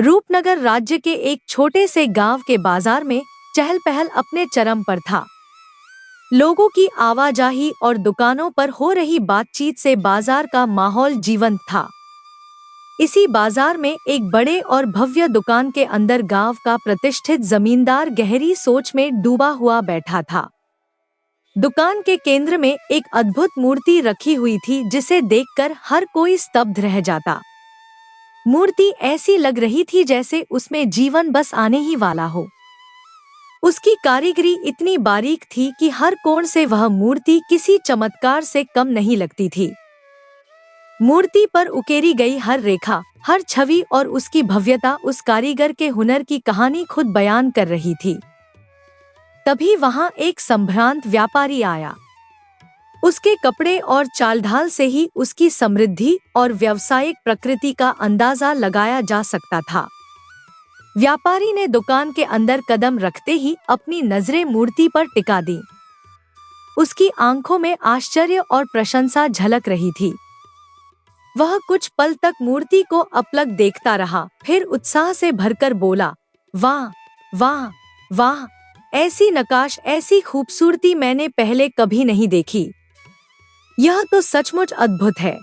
रूपनगर राज्य के एक छोटे से गांव के बाजार में चहल पहल अपने चरम पर था। लोगों की आवाजाही और दुकानों पर हो रही बातचीत से बाजार का माहौल जीवंत था। इसी बाजार में एक बड़े और भव्य दुकान के अंदर गांव का प्रतिष्ठित जमींदार गहरी सोच में डूबा हुआ बैठा था। दुकान के केंद्र में एक अद्भुत मूर्ति रखी हुई थी जिसे देखकर हर कोई स्तब्ध रह जाता। मूर्ति ऐसी लग रही थी जैसे उसमें जीवन बस आने ही वाला हो। उसकी कारीगरी इतनी बारीक थी कि हर कोण से वह मूर्ति किसी चमत्कार से कम नहीं लगती थी। मूर्ति पर उकेरी गई हर रेखा, हर छवि और उसकी भव्यता उस कारीगर के हुनर की कहानी खुद बयान कर रही थी। तभी वहां एक संभ्रांत व्यापारी आया। उसके कपड़े और चालढाल से ही उसकी समृद्धि और व्यावसायिक प्रकृति का अंदाजा लगाया जा सकता था। व्यापारी ने दुकान के अंदर कदम रखते ही अपनी नजरें मूर्ति पर टिका दी। उसकी आंखों में आश्चर्य और प्रशंसा झलक रही थी। वह कुछ पल तक मूर्ति को अपलक देखता रहा, फिर उत्साह से भरकर बोला, वाह वाह वाह, ऐसी नकाश, ऐसी खूबसूरती मैंने पहले कभी नहीं देखी। यह तो सचमुच अद्भुत है।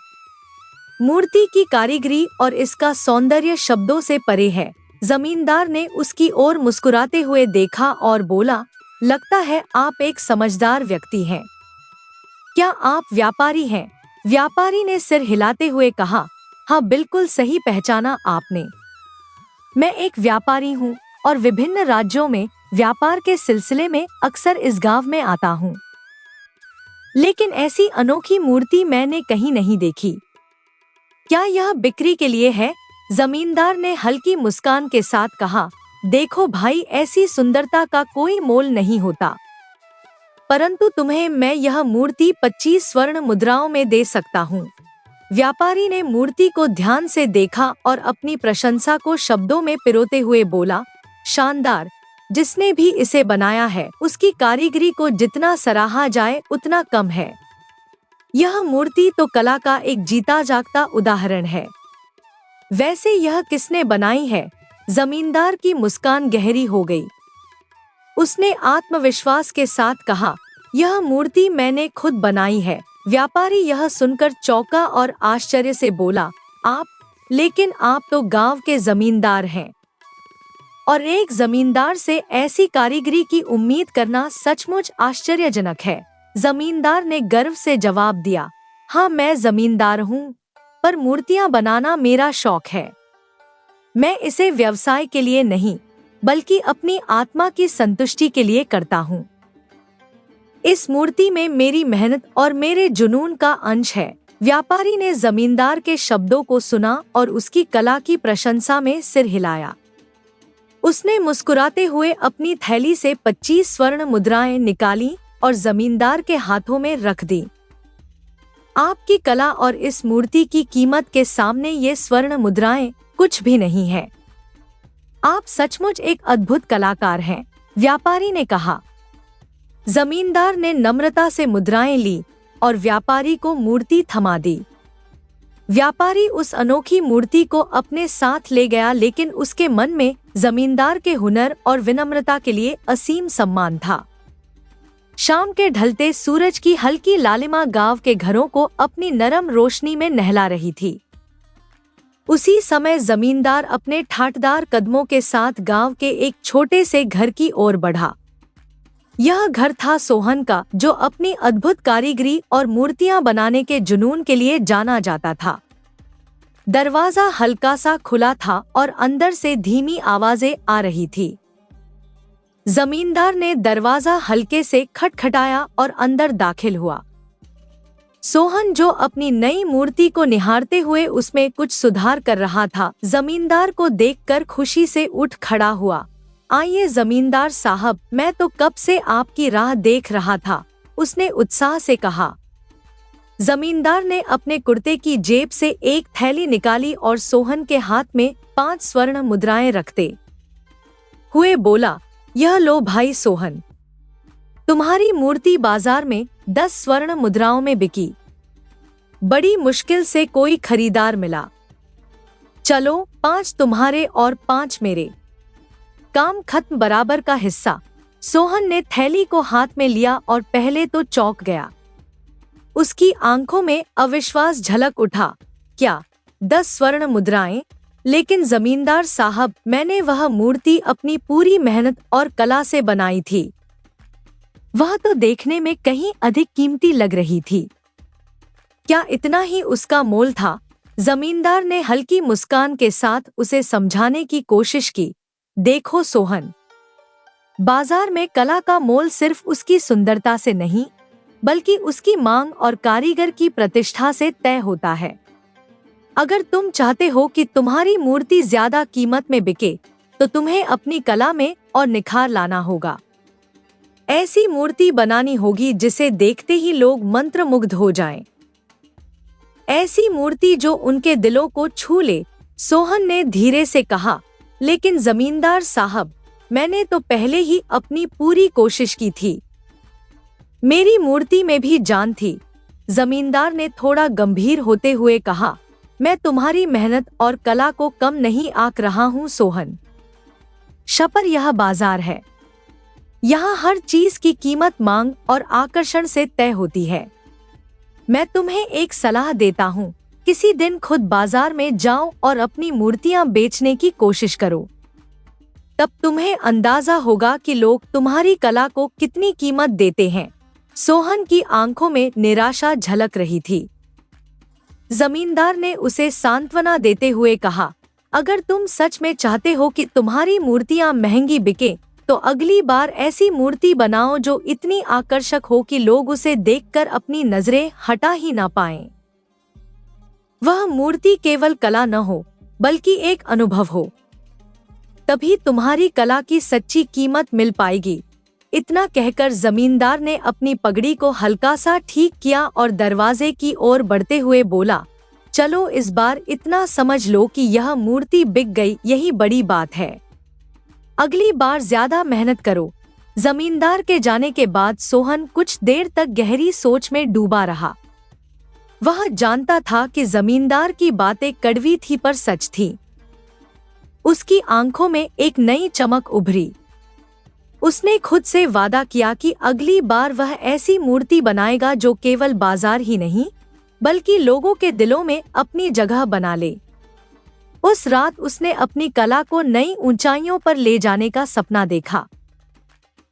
मूर्ति की कारीगरी और इसका सौंदर्य शब्दों से परे है। जमींदार ने उसकी ओर मुस्कुराते हुए देखा और बोला, लगता है आप एक समझदार व्यक्ति हैं। क्या आप व्यापारी हैं? व्यापारी ने सिर हिलाते हुए कहा, हाँ, बिल्कुल सही पहचाना आपने। मैं एक व्यापारी हूँ और विभिन्न राज्यों में व्यापार के सिलसिले में अक्सर इस गांव में आता हूँ। लेकिन ऐसी अनोखी मूर्ति मैंने कहीं नहीं देखी। क्या यह बिक्री के लिए है? जमींदार ने हल्की मुस्कान के साथ कहा, देखो भाई, ऐसी सुंदरता का कोई मोल नहीं होता, परंतु तुम्हें मैं यह मूर्ति 25 स्वर्ण मुद्राओं में दे सकता हूँ। व्यापारी ने मूर्ति को ध्यान से देखा और अपनी प्रशंसा को शब्दों में पिरोते हुए बोला, शानदार। जिसने भी इसे बनाया है उसकी कारीगरी को जितना सराहा जाए उतना कम है। यह मूर्ति तो कला का एक जीता जागता उदाहरण है। वैसे यह किसने बनाई है? जमींदार की मुस्कान गहरी हो गई। उसने आत्मविश्वास के साथ कहा, यह मूर्ति मैंने खुद बनाई है। व्यापारी यह सुनकर चौंका और आश्चर्य से बोला, आप? लेकिन आप तो गांव के जमींदार हैं, और एक जमींदार से ऐसी कारीगरी की उम्मीद करना सचमुच आश्चर्यजनक है। जमींदार ने गर्व से जवाब दिया, हाँ, मैं जमींदार हूँ, पर मूर्तियाँ बनाना मेरा शौक है। मैं इसे व्यवसाय के लिए नहीं, बल्कि अपनी आत्मा की संतुष्टि के लिए करता हूँ। इस मूर्ति में मेरी मेहनत और मेरे जुनून का अंश है। व्यापारी ने जमींदार के शब्दों को सुना और उसकी कला की प्रशंसा में सिर हिलाया। उसने मुस्कुराते हुए अपनी थैली से 25 स्वर्ण मुद्राएं निकाली और जमींदार के हाथों में रख दी। आपकी कला और इस मूर्ति की कीमत के सामने ये स्वर्ण मुद्राएं कुछ भी नहीं है। आप सचमुच एक अद्भुत कलाकार हैं, व्यापारी ने कहा। जमींदार ने नम्रता से मुद्राएं ली और व्यापारी को मूर्ति थमा दी। व्यापारी उस अनोखी मूर्ति को अपने साथ ले गया, लेकिन उसके मन में जमींदार के हुनर और विनम्रता के लिए असीम सम्मान था। शाम के ढलते सूरज की हल्की लालिमा गांव के घरों को अपनी नरम रोशनी में नहला रही थी। उसी समय जमींदार अपने ठाठदार कदमों के साथ गांव के एक छोटे से घर की ओर बढ़ा। यह घर था सोहन का, जो अपनी अद्भुत कारीगरी और मूर्तियां बनाने के जुनून के लिए जाना जाता था। दरवाजा हल्का सा खुला था और अंदर से धीमी आवाजें आ रही थी। जमींदार ने दरवाजा हल्के से खटखटाया और अंदर दाखिल हुआ। सोहन, जो अपनी नई मूर्ति को निहारते हुए उसमें कुछ सुधार कर रहा था, जमींदार को देखकर खुशी से उठ खड़ा हुआ। आइए जमींदार साहब, मैं तो कब से आपकी राह देख रहा था, उसने उत्साह से कहा। जमींदार ने अपने कुर्ते की जेब से एक थैली निकाली और सोहन के हाथ में 5 स्वर्ण मुद्राएं रखते हुए बोला, यह लो भाई सोहन, तुम्हारी मूर्ति बाजार में 10 स्वर्ण मुद्राओं में बिकी। बड़ी मुश्किल से कोई खरीदार मिला। चलो 5 तुम्हारे और 5 मेरे। काम खत्म बराबर का हिस्सा। सोहन ने थैली को हाथ में लिया और पहले तो चौंक गया। उसकी आंखों में अविश्वास झलक उठा। क्या 10 स्वर्ण मुद्राएं? लेकिन जमींदार साहब, मैंने वह मूर्ति अपनी पूरी मेहनत और कला से बनाई थी। वह तो देखने में कहीं अधिक कीमती लग रही थी। क्या इतना ही उसका मोल था? जमींदार ने हल्की मुस्कान के साथ उसे समझाने की कोशिश की। देखो सोहन, बाजार में कला का मोल सिर्फ उसकी सुंदरता से नहीं, बल्कि उसकी मांग और कारीगर की प्रतिष्ठा से तय होता है। अगर तुम चाहते हो कि तुम्हारी मूर्ति ज्यादा कीमत में बिके, तो तुम्हें अपनी कला में और निखार लाना होगा। ऐसी मूर्ति बनानी होगी जिसे देखते ही लोग मंत्रमुग्ध हो जाएं। ऐसी मूर्ति जो उनके दिलों को छू ले। सोहन ने धीरे से कहा, लेकिन जमींदार साहब, मैंने तो पहले ही अपनी पूरी कोशिश की थी। मेरी मूर्ति में भी जान थी। जमींदार ने थोड़ा गंभीर होते हुए कहा, मैं तुम्हारी मेहनत और कला को कम नहीं आंक रहा हूँ सोहन। शपर यह बाजार है। यहाँ हर चीज की कीमत मांग और आकर्षण से तय होती है। मैं तुम्हें एक सलाह देता हूँ, किसी दिन खुद बाजार में जाओ और अपनी मूर्तियां बेचने की कोशिश करो। तब तुम्हें अंदाजा होगा कि लोग तुम्हारी कला को कितनी कीमत देते हैं। सोहन की आंखों में निराशा झलक रही थी। जमींदार ने उसे सांत्वना देते हुए कहा, अगर तुम सच में चाहते हो कि तुम्हारी मूर्तियां महंगी बिके, तो अगली बार ऐसी मूर्ति बनाओ जो इतनी आकर्षक हो कि लोग उसे देखकर अपनी नजरें हटा ही ना पाएं। वह मूर्ति केवल कला न हो, बल्कि एक अनुभव हो। तभी तुम्हारी कला की सच्ची कीमत मिल पाएगी। इतना कहकर जमींदार ने अपनी पगड़ी को हल्का सा ठीक किया और दरवाजे की ओर बढ़ते हुए बोला, चलो इस बार इतना समझ लो कि यह मूर्ति बिक गई, यही बड़ी बात है। अगली बार ज्यादा मेहनत करो। जमींदार के जाने के बाद सोहन कुछ देर तक गहरी सोच में डूबा रहा। वह जानता था कि जमींदार की बातें कड़वी थी पर सच थी। उसकी आंखों में एक नई चमक उभरी। उसने खुद से वादा किया कि अगली बार वह ऐसी मूर्ति बनाएगा जो केवल बाजार ही नहीं, बल्कि लोगों के दिलों में अपनी जगह बना ले। उस रात उसने अपनी कला को नई ऊंचाइयों पर ले जाने का सपना देखा।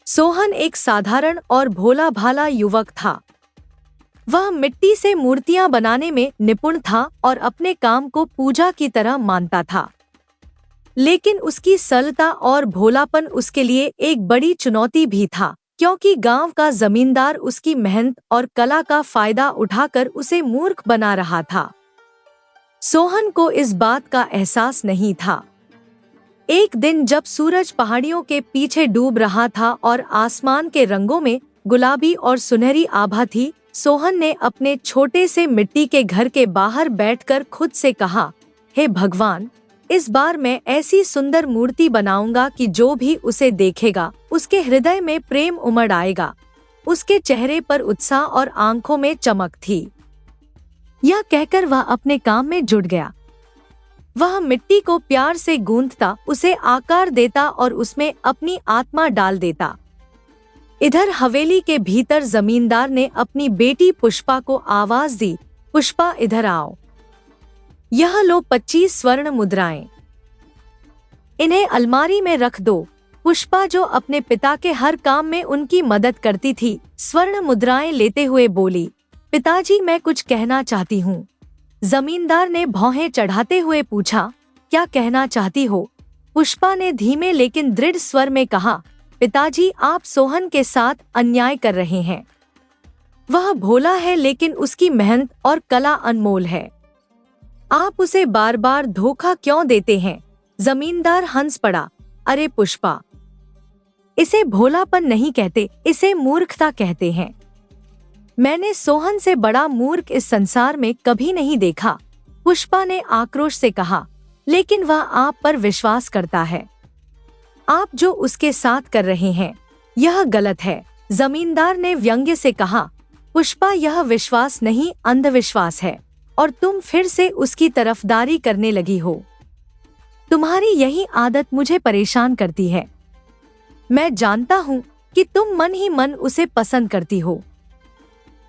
सोहन एक साधारण और भोला भाला युवक था। वह मिट्टी से मूर्तियां बनाने में निपुण था और अपने काम को पूजा की तरह मानता था। लेकिन उसकी सरलता और भोलापन उसके लिए एक बड़ी चुनौती भी था, क्योंकि गांव का जमींदार उसकी मेहनत और कला का फायदा उठाकर उसे मूर्ख बना रहा था। सोहन को इस बात का एहसास नहीं था। एक दिन जब सूरज पहाड़ियों के पीछे डूब रहा था और आसमान के रंगों में गुलाबी और सुनहरी आभा थी, सोहन ने अपने छोटे से मिट्टी के घर के बाहर बैठकर खुद से कहा, हे भगवान, इस बार मैं ऐसी सुंदर मूर्ति बनाऊंगा कि जो भी उसे देखेगा उसके हृदय में प्रेम उमड़ आएगा। उसके चेहरे पर उत्साह और आंखों में चमक थी। यह कहकर वह अपने काम में जुट गया। वह मिट्टी को प्यार से गूंथता, उसे आकार देता और उसमें अपनी आत्मा डाल देता। इधर हवेली के भीतर जमींदार ने अपनी बेटी पुष्पा को आवाज दी, पुष्पा इधर आओ। यह लो 25 स्वर्ण मुद्राएं। इन्हें अलमारी में रख दो। पुष्पा, जो अपने पिता के हर काम में उनकी मदद करती थी, स्वर्ण मुद्राएं लेते हुए बोली, पिताजी, मैं कुछ कहना चाहती हूँ। जमींदार ने भौहें चढ़ाते हुए पूछा, क्या कहना चाहती हो? पुष्पा ने धीमे लेकिन दृढ़ स्वर में कहा, पिताजी, आप सोहन के साथ अन्याय कर रहे हैं। वह भोला है, लेकिन उसकी मेहनत और कला अनमोल है। आप उसे बार बार धोखा क्यों देते हैं? जमींदार हंस पड़ा। अरे पुष्पा, इसे भोलापन नहीं कहते, इसे मूर्खता कहते हैं। मैंने सोहन से बड़ा मूर्ख इस संसार में कभी नहीं देखा, पुष्पा ने आक्रोश से कहा, लेकिन वह आप पर विश्वास करता है। आप जो उसके साथ कर रहे हैं, यह गलत है। जमींदार ने व्यंग्य से कहा, पुष्पा, यह विश्वास नहीं, अंधविश्वास है, और तुम फिर से उसकी तरफदारी करने लगी हो। तुम्हारी यही आदत मुझे परेशान करती है। मैं जानता हूँ कि तुम मन ही मन उसे पसंद करती हो,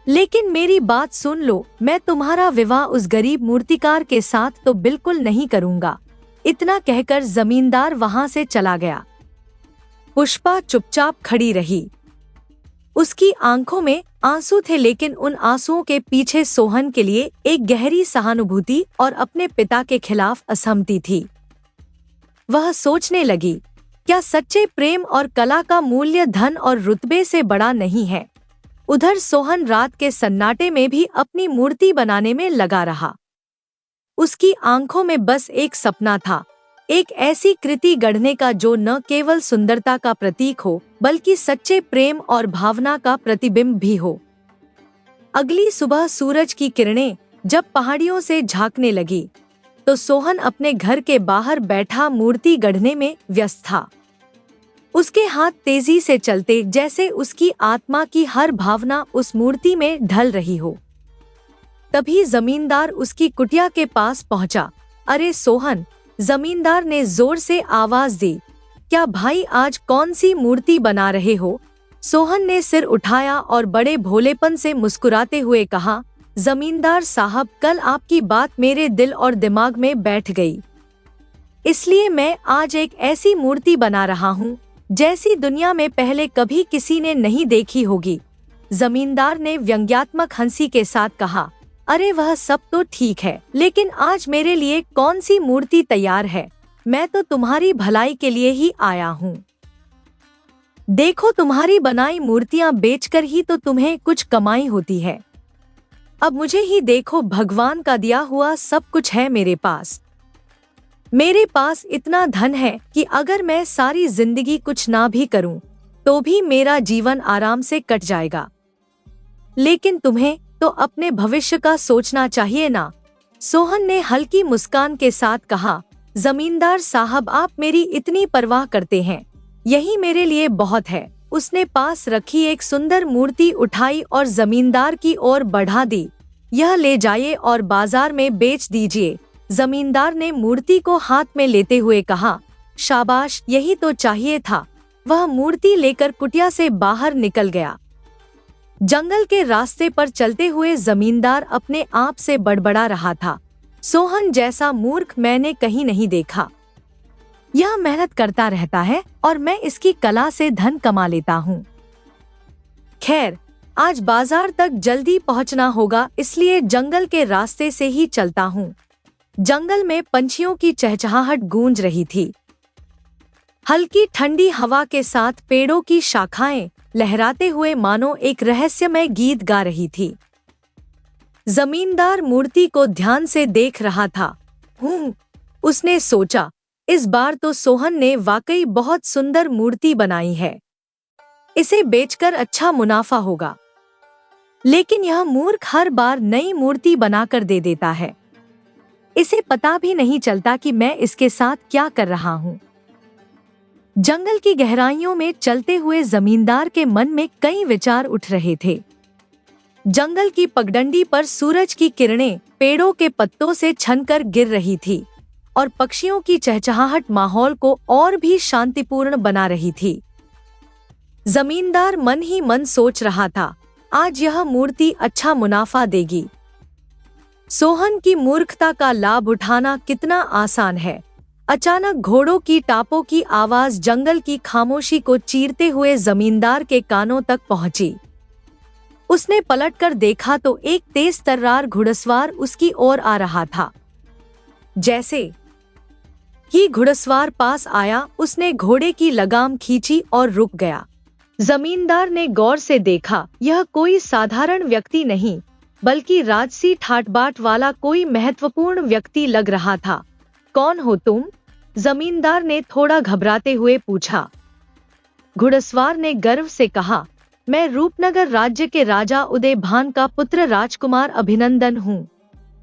लेकिन मेरी बात सुन लो, मैं तुम्हारा विवाह उस गरीब मूर्तिकार के साथ तो बिल्कुल नहीं करूँगा। इतना कहकर जमींदार वहां से चला गया। पुष्पा चुपचाप खड़ी रही। उसकी आंखों में आंसू थे, लेकिन उन आंसुओं के पीछे सोहन के लिए एक गहरी सहानुभूति और अपने पिता के खिलाफ असहमति थी। वह सोचने लगी, क्या सच्चे प्रेम और कला का मूल्य धन और रुतबे से बड़ा नहीं है? उधर सोहन रात के सन्नाटे में भी अपनी मूर्ति बनाने में लगा रहा। उसकी आंखों में बस एक सपना था, एक ऐसी कृति गढ़ने का जो न केवल सुंदरता का प्रतीक हो, बल्कि सच्चे प्रेम और भावना का प्रतिबिंब भी हो। अगली सुबह सूरज की किरणें जब पहाड़ियों से झांकने लगी, तो सोहन अपने घर के बाहर बैठा मूर्ति गढ़ने में व्यस्त था। उसके हाथ तेजी से चलते, जैसे उसकी आत्मा की हर भावना उस मूर्ति में ढल रही हो। तभी जमींदार उसकी कुटिया के पास पहुंचा। अरे सोहन, जमींदार ने जोर से आवाज दी, क्या भाई आज कौन सी मूर्ति बना रहे हो? सोहन ने सिर उठाया और बड़े भोलेपन से मुस्कुराते हुए कहा, जमींदार साहब, कल आपकी बात मेरे दिल और दिमाग में बैठ गई, इसलिए मैं आज एक ऐसी मूर्ति बना रहा हूँ जैसी दुनिया में पहले कभी किसी ने नहीं देखी होगी। जमींदार ने व्यंग्यात्मक हंसी के साथ कहा, अरे वह सब तो ठीक है, लेकिन आज मेरे लिए कौन सी मूर्ति तैयार है? मैं तो तुम्हारी भलाई के लिए ही आया हूँ। देखो, तुम्हारी बनाई मूर्तियाँ बेचकर ही तो तुम्हें कुछ कमाई होती है। अब मुझे ही देखो, भगवान का दिया हुआ सब कुछ है मेरे पास। मेरे पास इतना धन है कि अगर मैं सारी जिंदगी कुछ ना भी करूं, तो भी मेरा जीवन आराम से कट जाएगा। लेकिन तुम्हें तो अपने भविष्य का सोचना चाहिए ना। सोहन ने हल्की मुस्कान के साथ कहा, जमींदार साहब, आप मेरी इतनी परवाह करते हैं, यही मेरे लिए बहुत है। उसने पास रखी एक सुंदर मूर्ति उठाई और जमींदार की ओर बढ़ा दी। यह ले जाइए और बाजार में बेच दीजिए। जमींदार ने मूर्ति को हाथ में लेते हुए कहा, शाबाश, यही तो चाहिए था। वह मूर्ति लेकर कुटिया से बाहर निकल गया। जंगल के रास्ते पर चलते हुए जमींदार अपने आप से बड़बड़ा रहा था, सोहन जैसा मूर्ख मैंने कहीं नहीं देखा। यह मेहनत करता रहता है और मैं इसकी कला से धन कमा लेता हूँ। खैर, आज बाजार तक जल्दी पहुँचना होगा, इसलिए जंगल के रास्ते से ही चलता हूँ। जंगल में पंछियों की चहचहाहट गूंज रही थी। हल्की ठंडी हवा के साथ पेड़ों की शाखाएं लहराते हुए मानो एक रहस्यमय गीत गा रही थी। जमींदार मूर्ति को ध्यान से देख रहा था। उसने सोचा, इस बार तो सोहन ने वाकई बहुत सुंदर मूर्ति बनाई है, इसे बेचकर अच्छा मुनाफा होगा। लेकिन यह मूर्ख हर बार नई मूर्ति बनाकर दे देता है, इसे पता भी नहीं चलता कि मैं इसके साथ क्या कर रहा हूँ। जंगल की गहराइयों में चलते हुए जमींदार के मन में कई विचार उठ रहे थे। जंगल की पगडंडी पर सूरज की किरणें पेड़ों के पत्तों से छनकर गिर रही थी और पक्षियों की चहचहाहट माहौल को और भी शांतिपूर्ण बना रही थी। जमींदार मन ही मन सोच रहा था, आज यह मूर्ति अच्छा मुनाफा देगी। सोहन की मूर्खता का लाभ उठाना कितना आसान है। अचानक घोड़ों की टापों की आवाज जंगल की खामोशी को चीरते हुए जमींदार के कानों तक पहुंची। उसने पलटकर देखा तो एक तेज तर्रार घुड़सवार उसकी ओर आ रहा था। जैसे ही घुड़सवार पास आया, उसने घोड़े की लगाम खींची और रुक गया। जमींदार ने गौर से देखा, यह कोई साधारण व्यक्ति नहीं, बल्कि राजसी ठाट-बाट वाला कोई महत्वपूर्ण व्यक्ति लग रहा था। कौन हो तुम? जमींदार ने थोड़ा घबराते हुए पूछा। घुड़सवार ने गर्व से कहा, मैं रूपनगर राज्य के राजा उदयभान का पुत्र राजकुमार अभिनंदन हूँ।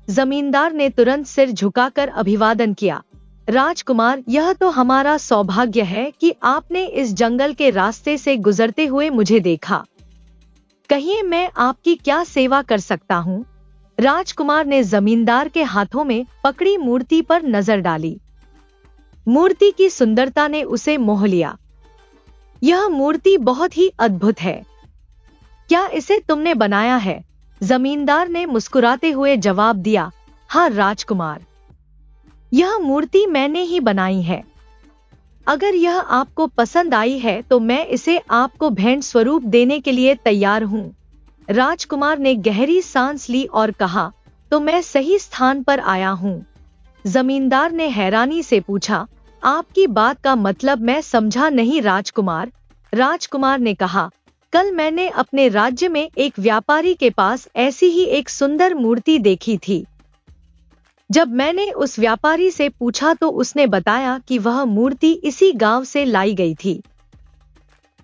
जमींदार ने तुरंत सिर झुकाकर अभिवादन किया। राजकुमार, यह तो हमारा सौभाग्य है कि आपने इस जंगल के रास्ते से गुजरते हुए मुझे देखा। कहिए, मैं आपकी क्या सेवा कर सकता हूँ? राजकुमार ने जमींदार के हाथों में पकड़ी मूर्ति पर नजर डाली। मूर्ति की सुंदरता ने उसे मोह लिया। यह मूर्ति बहुत ही अद्भुत है। क्या इसे तुमने बनाया है? जमींदार ने मुस्कुराते हुए जवाब दिया, हाँ राजकुमार, यह मूर्ति मैंने ही बनाई है। अगर यह आपको पसंद आई है तो मैं इसे आपको भेंट स्वरूप देने के लिए तैयार हूँ। राजकुमार ने गहरी सांस ली और कहा, तो मैं सही स्थान पर आया हूँ। जमींदार ने हैरानी से पूछा, आपकी बात का मतलब मैं समझा नहीं राजकुमार। राजकुमार ने कहा, कल मैंने अपने राज्य में एक व्यापारी के पास ऐसी ही एक सुंदर मूर्ति देखी थी। जब मैंने उस व्यापारी से पूछा तो उसने बताया कि वह मूर्ति इसी गांव से लाई गई थी।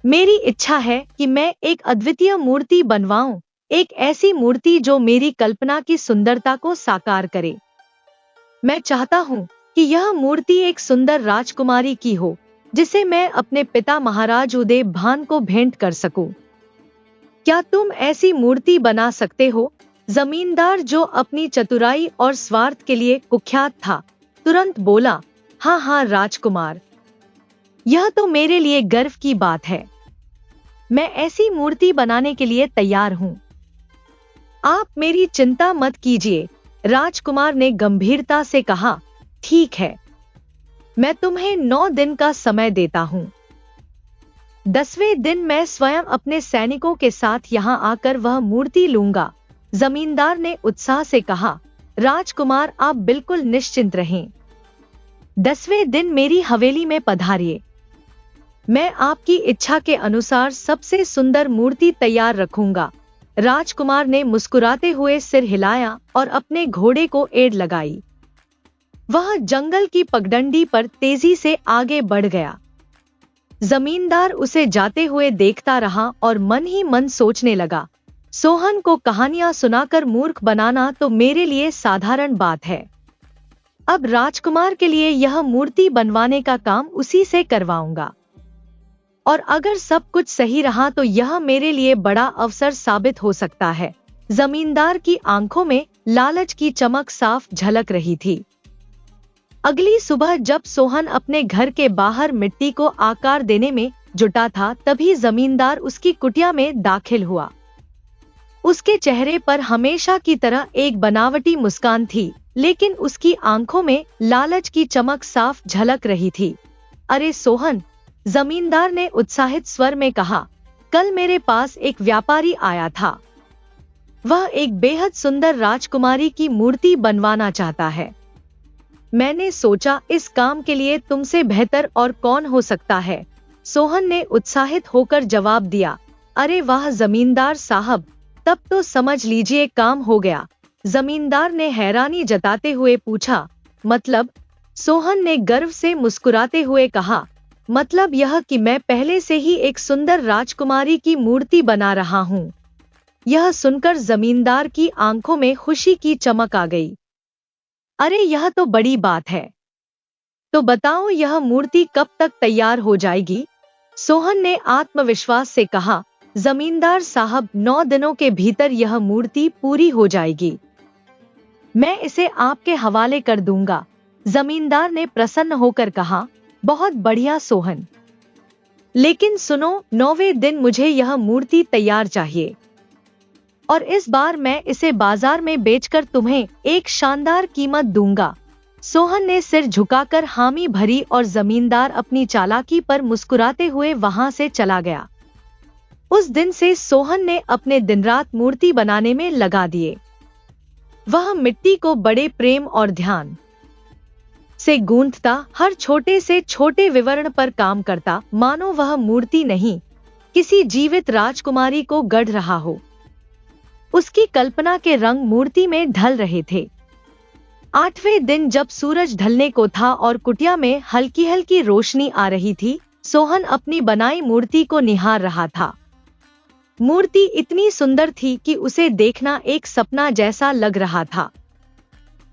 मेरी इच्छा है कि मैं एक अद्वितीय मूर्ति बनवाऊं, एक ऐसी मूर्ति जो मेरी कल्पना की सुंदरता को साकार करे। मैं चाहता हूं कि यह मूर्ति एक सुंदर राजकुमारी की हो, जिसे मैं अपने पिता महाराज उदय भान को भेंट कर सकूं। क्या तुम ऐसी मूर्ति बना सकते हो? जमींदार, जो अपनी चतुराई और स्वार्थ के लिए कुख्यात था, तुरंत बोला, हाँ हाँ राजकुमार, यह तो मेरे लिए गर्व की बात है। मैं ऐसी मूर्ति बनाने के लिए तैयार हूं। आप मेरी चिंता मत कीजिए, राजकुमार ने गंभीरता से कहा, ठीक है, मैं तुम्हें 9 दिन का समय देता हूं। 10वें दिन मैं स्वयं अपने सैनिकों के साथ यहां आकर वह मूर्ति लूंगा। जमींदार ने उत्साह से कहा, राजकुमार आप बिल्कुल निश्चिंत रहें। 10वें दिन मेरी हवेली में पधारिए। मैं आपकी इच्छा के अनुसार सबसे सुंदर मूर्ति तैयार रखूंगा। राजकुमार ने मुस्कुराते हुए सिर हिलाया और अपने घोड़े को एड़ लगाई। वह जंगल की पगडंडी पर तेजी से आगे बढ़ गया। जमींदार उसे जाते हुए देखता रहा और मन ही मन सोचने लगा, सोहन को कहानियां सुनाकर मूर्ख बनाना तो मेरे लिए साधारण बात है। अब राजकुमार के लिए यह मूर्ति बनवाने का काम उसी से करवाऊंगा, और अगर सब कुछ सही रहा तो यह मेरे लिए बड़ा अवसर साबित हो सकता है। जमींदार की आंखों में लालच की चमक साफ झलक रही थी। अगली सुबह जब सोहन अपने घर के बाहर मिट्टी को आकार देने में जुटा था, तभी जमींदार उसकी कुटिया में दाखिल हुआ। उसके चेहरे पर हमेशा की तरह एक बनावटी मुस्कान थी, लेकिन उसकी आंखों में लालच की चमक साफ झलक रही थी। अरे सोहन, जमींदार ने उत्साहित स्वर में कहा, कल मेरे पास एक व्यापारी आया था। वह एक बेहद सुंदर राजकुमारी की मूर्ति बनवाना चाहता है। मैंने सोचा इस काम के लिए तुमसे बेहतर और कौन हो सकता है। सोहन ने उत्साहित होकर जवाब दिया, अरे वाह जमींदार साहब, तब तो समझ लीजिए काम हो गया। जमींदार ने हैरानी जताते हुए पूछा, मतलब? सोहन ने गर्व से मुस्कुराते हुए कहा, मतलब यह कि मैं पहले से ही एक सुंदर राजकुमारी की मूर्ति बना रहा हूँ। यह सुनकर जमींदार की आंखों में खुशी की चमक आ गई। अरे यह तो बड़ी बात है। तो बताओ यह मूर्ति कब तक तैयार हो जाएगी? सोहन ने आत्मविश्वास से कहा, जमींदार साहब 9 दिनों के भीतर यह मूर्ति पूरी हो जाएगी। मैं इसे आपके हवाले कर दूंगा। जमींदार ने प्रसन्न होकर कहा, बहुत बढ़िया सोहन, लेकिन सुनो, 9वें दिन मुझे यह मूर्ति तैयार चाहिए, और इस बार मैं इसे बाजार में बेचकर तुम्हें एक शानदार कीमत दूंगा। सोहन ने सिर झुकाकर हामी भरी और जमींदार अपनी चालाकी पर मुस्कुराते हुए वहां से चला गया। उस दिन से सोहन ने अपने दिन रात मूर्ति बनाने में लगा दिए। वह मिट्टी को बड़े प्रेम और ध्यान से गूंथता, हर छोटे से छोटे विवरण पर काम करता, मानो वह मूर्ति नहीं, किसी जीवित राजकुमारी को गढ़ रहा हो। उसकी कल्पना के रंग मूर्ति में ढल रहे थे। 8वें दिन जब सूरज ढलने को था और कुटिया में हल्की हल्की रोशनी आ रही थी, सोहन अपनी बनाई मूर्ति को निहार रहा था। मूर्ति इतनी सुंदर थी कि उसे देखना एक सपना जैसा लग रहा था।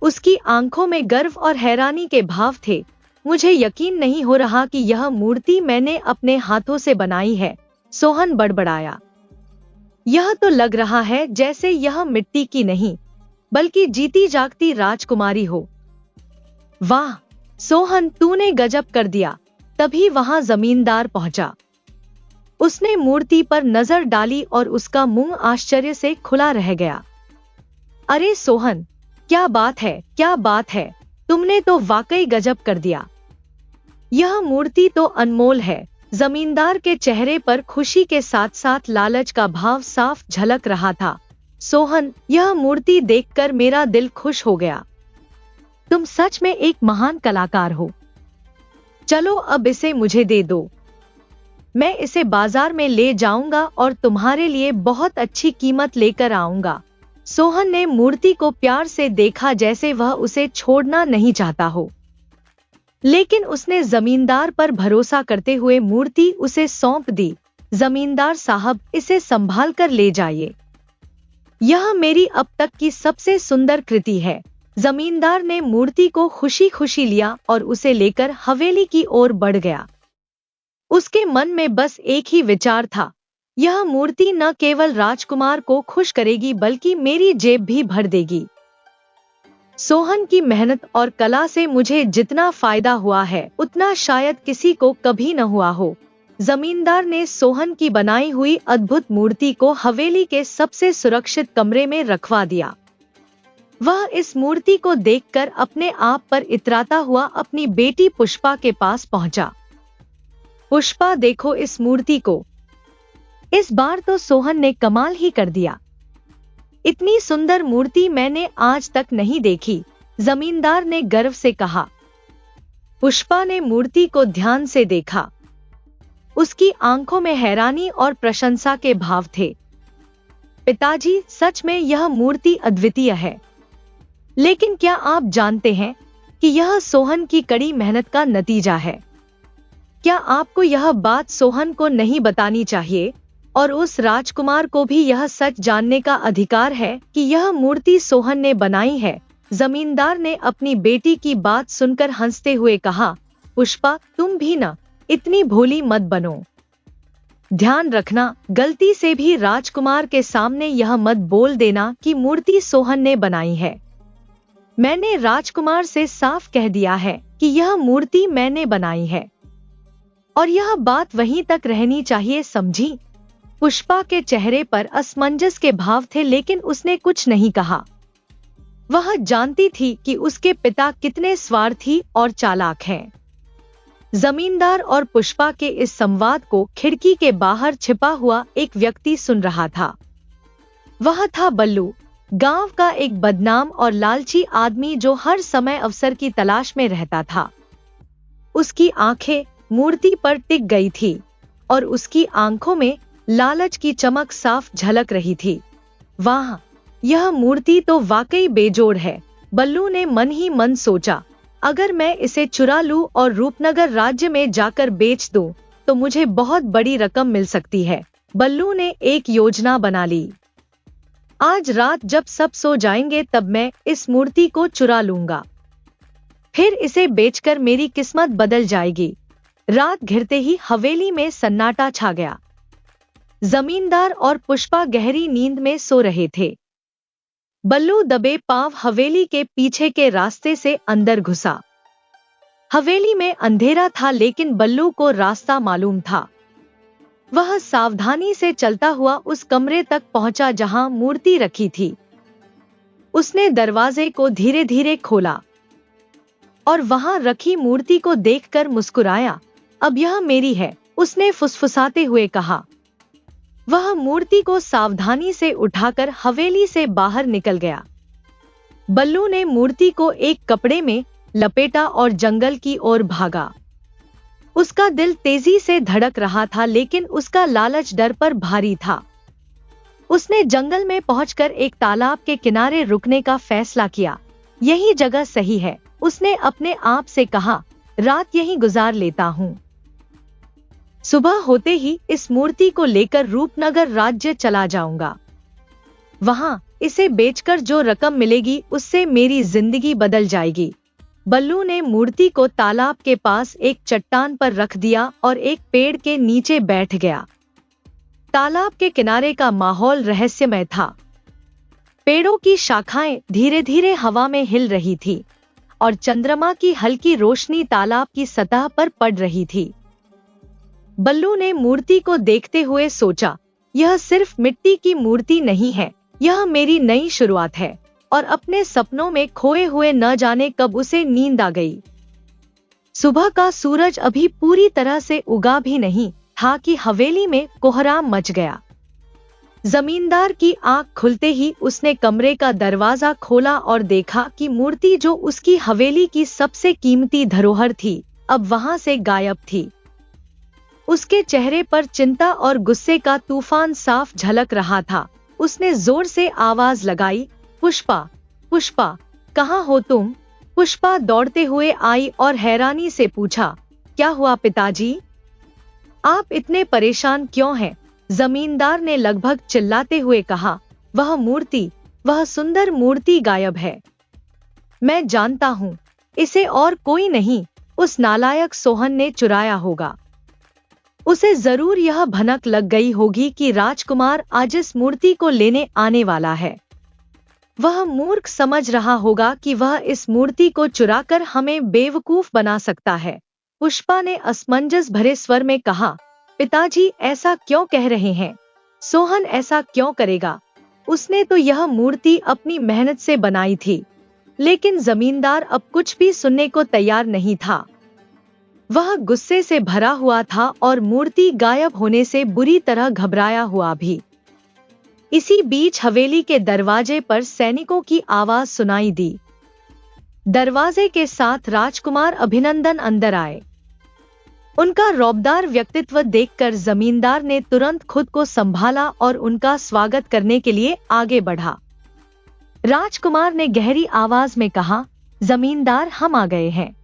उसकी आंखों में गर्व और हैरानी के भाव थे। मुझे यकीन नहीं हो रहा कि यह मूर्ति मैंने अपने हाथों से बनाई है, सोहन बड़बड़ाया। यह तो लग रहा है जैसे यह मिट्टी की नहीं, बल्कि जीती जागती राजकुमारी हो। वाह, सोहन, तूने गजब कर दिया। तभी वहां जमींदार पहुंचा। उसने मूर्ति पर नजर डाली और उसका मुंह आश्चर्य से खुला रह गया। अरे सोहन, क्या बात है, क्या बात है, तुमने तो वाकई गजब कर दिया। यह मूर्ति तो अनमोल है। जमींदार के चेहरे पर खुशी के साथ साथ लालच का भाव साफ झलक रहा था। सोहन, यह मूर्ति देखकर मेरा दिल खुश हो गया। तुम सच में एक महान कलाकार हो। चलो अब इसे मुझे दे दो। मैं इसे बाजार में ले जाऊंगा और तुम्हारे लिए बहुत अच्छी कीमत लेकर आऊंगा। सोहन ने मूर्ति को प्यार से देखा, जैसे वह उसे छोड़ना नहीं चाहता हो। लेकिन उसने जमींदार पर भरोसा करते हुए मूर्ति उसे सौंप दी। जमींदार साहब, इसे संभाल कर ले जाइए। यह मेरी अब तक की सबसे सुंदर कृति है। जमींदार ने मूर्ति को खुशी खुशी लिया और उसे लेकर हवेली की ओर बढ़ गया। उसके मन में बस एक ही विचार था, यह मूर्ति न केवल राजकुमार को खुश करेगी बल्कि मेरी जेब भी भर देगी। सोहन की मेहनत और कला से मुझे जितना फायदा हुआ है उतना शायद किसी को कभी न हुआ हो। जमींदार ने सोहन की बनाई हुई अद्भुत मूर्ति को हवेली के सबसे सुरक्षित कमरे में रखवा दिया। वह इस मूर्ति को देखकर अपने आप पर इतराता हुआ अपनी बेटी पुष्पा के पास पहुंचा। पुष्पा, देखो इस मूर्ति को। इस बार तो सोहन ने कमाल ही कर दिया। इतनी सुंदर मूर्ति मैंने आज तक नहीं देखी, जमींदार ने गर्व से कहा। पुष्पा ने मूर्ति को ध्यान से देखा। उसकी आंखों में हैरानी और प्रशंसा के भाव थे। पिताजी, सच में यह मूर्ति अद्वितीय है। लेकिन क्या आप जानते हैं कि यह सोहन की कड़ी मेहनत का नतीजा है? क्या आपको यह बात सोहन को नहीं बतानी चाहिए और उस राजकुमार को भी यह सच जानने का अधिकार है कि यह मूर्ति सोहन ने बनाई है? जमींदार ने अपनी बेटी की बात सुनकर हंसते हुए कहा, पुष्पा, तुम भी ना इतनी भोली मत बनो। ध्यान रखना, गलती से भी राजकुमार के सामने यह मत बोल देना कि मूर्ति सोहन ने बनाई है। मैंने राजकुमार से साफ कह दिया है कि यह मूर्ति मैंने बनाई है और यह बात वहीं तक रहनी चाहिए, समझी? पुष्पा के चेहरे पर असमंजस के भाव थे, लेकिन उसने कुछ नहीं कहा। वह जानती थी कि उसके पिता कितने स्वार्थी और चालाक हैं। जमींदार और पुष्पा के इस संवाद को खिड़की के बाहर छिपा हुआ एक व्यक्ति सुन रहा था। वह था बल्लू, गांव का एक बदनाम और लालची आदमी जो हर समय अवसर की तलाश में रहता था। उसकी आंखें मूर्ति पर टिक गई थी और उसकी आंखों में लालच की चमक साफ झलक रही थी। वाह, यह मूर्ति तो वाकई बेजोड़ है, बल्लू ने मन ही मन सोचा। अगर मैं इसे चुरा लूं और रूपनगर राज्य में जाकर बेच दूं, तो मुझे बहुत बड़ी रकम मिल सकती है। बल्लू ने एक योजना बना ली। आज रात जब सब सो जाएंगे तब मैं इस मूर्ति को चुरा लूंगा, फिर इसे बेचकर मेरी किस्मत बदल जाएगी। रात घिरते ही हवेली में सन्नाटा छा गया। जमींदार और पुष्पा गहरी नींद में सो रहे थे। बल्लू दबे पांव हवेली के पीछे के रास्ते से अंदर घुसा। हवेली में अंधेरा था, लेकिन बल्लू को रास्ता मालूम था। वह सावधानी से चलता हुआ उस कमरे तक पहुंचा जहां मूर्ति रखी थी। उसने दरवाजे को धीरे धीरे खोला और वहां रखी मूर्ति को देखकर मुस्कुराया। अब यह मेरी है, उसने फुसफुसाते हुए कहा। वह मूर्ति को सावधानी से उठाकर हवेली से बाहर निकल गया। बल्लू ने मूर्ति को एक कपड़े में लपेटा और जंगल की ओर भागा। उसका दिल तेजी से धड़क रहा था, लेकिन उसका लालच डर पर भारी था। उसने जंगल में पहुंचकर एक तालाब के किनारे रुकने का फैसला किया। यही जगह सही है, उसने अपने आप से कहा। रात यहीं गुजार लेता हूं। सुबह होते ही इस मूर्ति को लेकर रूपनगर राज्य चला जाऊंगा। वहां इसे बेचकर जो रकम मिलेगी उससे मेरी जिंदगी बदल जाएगी। बल्लू ने मूर्ति को तालाब के पास एक चट्टान पर रख दिया और एक पेड़ के नीचे बैठ गया। तालाब के किनारे का माहौल रहस्यमय था। पेड़ों की शाखाएं धीरे धीरे हवा में हिल रही थी। और चंद्रमा की हल्की रोशनी तालाब की सतह पर पड़ रही थी। बल्लू ने मूर्ति को देखते हुए सोचा, यह सिर्फ मिट्टी की मूर्ति नहीं है, यह मेरी नई शुरुआत है। और अपने सपनों में खोए हुए न जाने कब उसे नींद आ गई। सुबह का सूरज अभी पूरी तरह से उगा भी नहीं था कि हवेली में कोहराम मच गया। जमींदार की आंख खुलते ही उसने कमरे का दरवाजा खोला और देखा कि मूर्ति जो उसकी हवेली की सबसे कीमती धरोहर थी, अब वहां से गायब थी। उसके चेहरे पर चिंता और गुस्से का तूफान साफ झलक रहा था। उसने जोर से आवाज लगाई, पुष्पा, पुष्पा, कहाँ हो तुम? पुष्पा दौड़ते हुए आई और हैरानी से पूछा, क्या हुआ पिताजी? आप इतने परेशान क्यों हैं? जमींदार ने लगभग चिल्लाते हुए कहा, वह मूर्ति, वह सुंदर मूर्ति गायब है। मैं जानता हूं, इसे और कोई नहीं, उस नालायक सोहन ने चुराया होगा। उसे जरूर यह भनक लग गई होगी कि राजकुमार आज इस मूर्ति को लेने आने वाला है। वह मूर्ख समझ रहा होगा कि वह इस मूर्ति को चुराकर हमें बेवकूफ बना सकता है। पुष्पा ने असमंजस भरे स्वर में कहा, पिताजी ऐसा क्यों कह रहे हैं? सोहन ऐसा क्यों करेगा? उसने तो यह मूर्ति अपनी मेहनत से बनाई थी। लेकिन जमींदार अब कुछ भी सुनने को तैयार नहीं था। वह गुस्से से भरा हुआ था और मूर्ति गायब होने से बुरी तरह घबराया हुआ भी। इसी बीच हवेली के दरवाजे पर सैनिकों की आवाज सुनाई दी। दरवाजे के साथ राजकुमार अभिनंदन अंदर आए। उनका रौबदार व्यक्तित्व देखकर जमींदार ने तुरंत खुद को संभाला और उनका स्वागत करने के लिए आगे बढ़ा। राजकुमार ने गहरी आवाज में कहा, जमींदार हम आ गए हैं।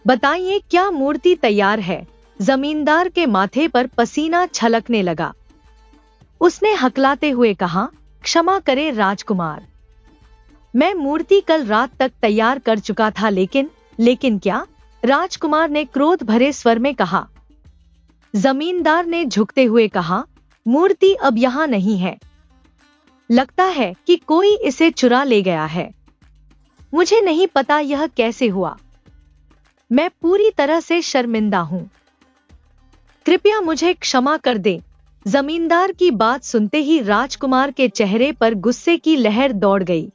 बताइए क्या मूर्ति तैयार है? जमींदार के माथे पर पसीना छलकने लगा। उसने हकलाते हुए कहा, क्षमा करे राजकुमार, मैं मूर्ति कल रात तक तैयार कर चुका था, लेकिन क्या? राजकुमार ने क्रोध भरे स्वर में कहा। जमींदार ने झुकते हुए कहा, मूर्ति अब यहाँ नहीं है। लगता है कि कोई इसे चुरा ले गया है। मुझे नहीं पता यह कैसे हुआ। मैं पूरी तरह से शर्मिंदा हूं। कृपया मुझे क्षमा कर दे। जमींदार की बात सुनते ही राजकुमार के चेहरे पर गुस्से की लहर दौड़ गई।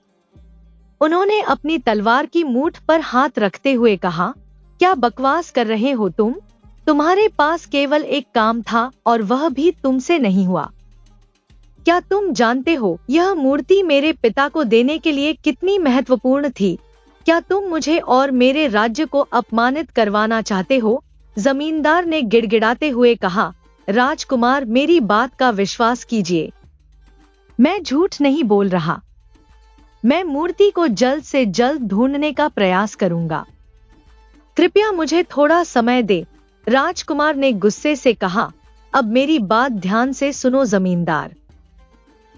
उन्होंने अपनी तलवार की मूठ पर हाथ रखते हुए कहा, क्या बकवास कर रहे हो तुम? तुम्हारे पास केवल एक काम था और वह भी तुमसे नहीं हुआ। क्या तुम जानते हो यह मूर्ति मेरे पिता को देने के लिए कितनी महत्वपूर्ण थी? क्या तुम मुझे और मेरे राज्य को अपमानित करवाना चाहते हो? जमींदार ने गिड़गिड़ाते हुए कहा, राजकुमार मेरी बात का विश्वास कीजिए, मैं झूठ नहीं बोल रहा। मैं मूर्ति को जल्द से जल्द ढूंढने का प्रयास करूंगा। कृपया मुझे थोड़ा समय दे। राजकुमार ने गुस्से से कहा, अब मेरी बात ध्यान से सुनो जमींदार।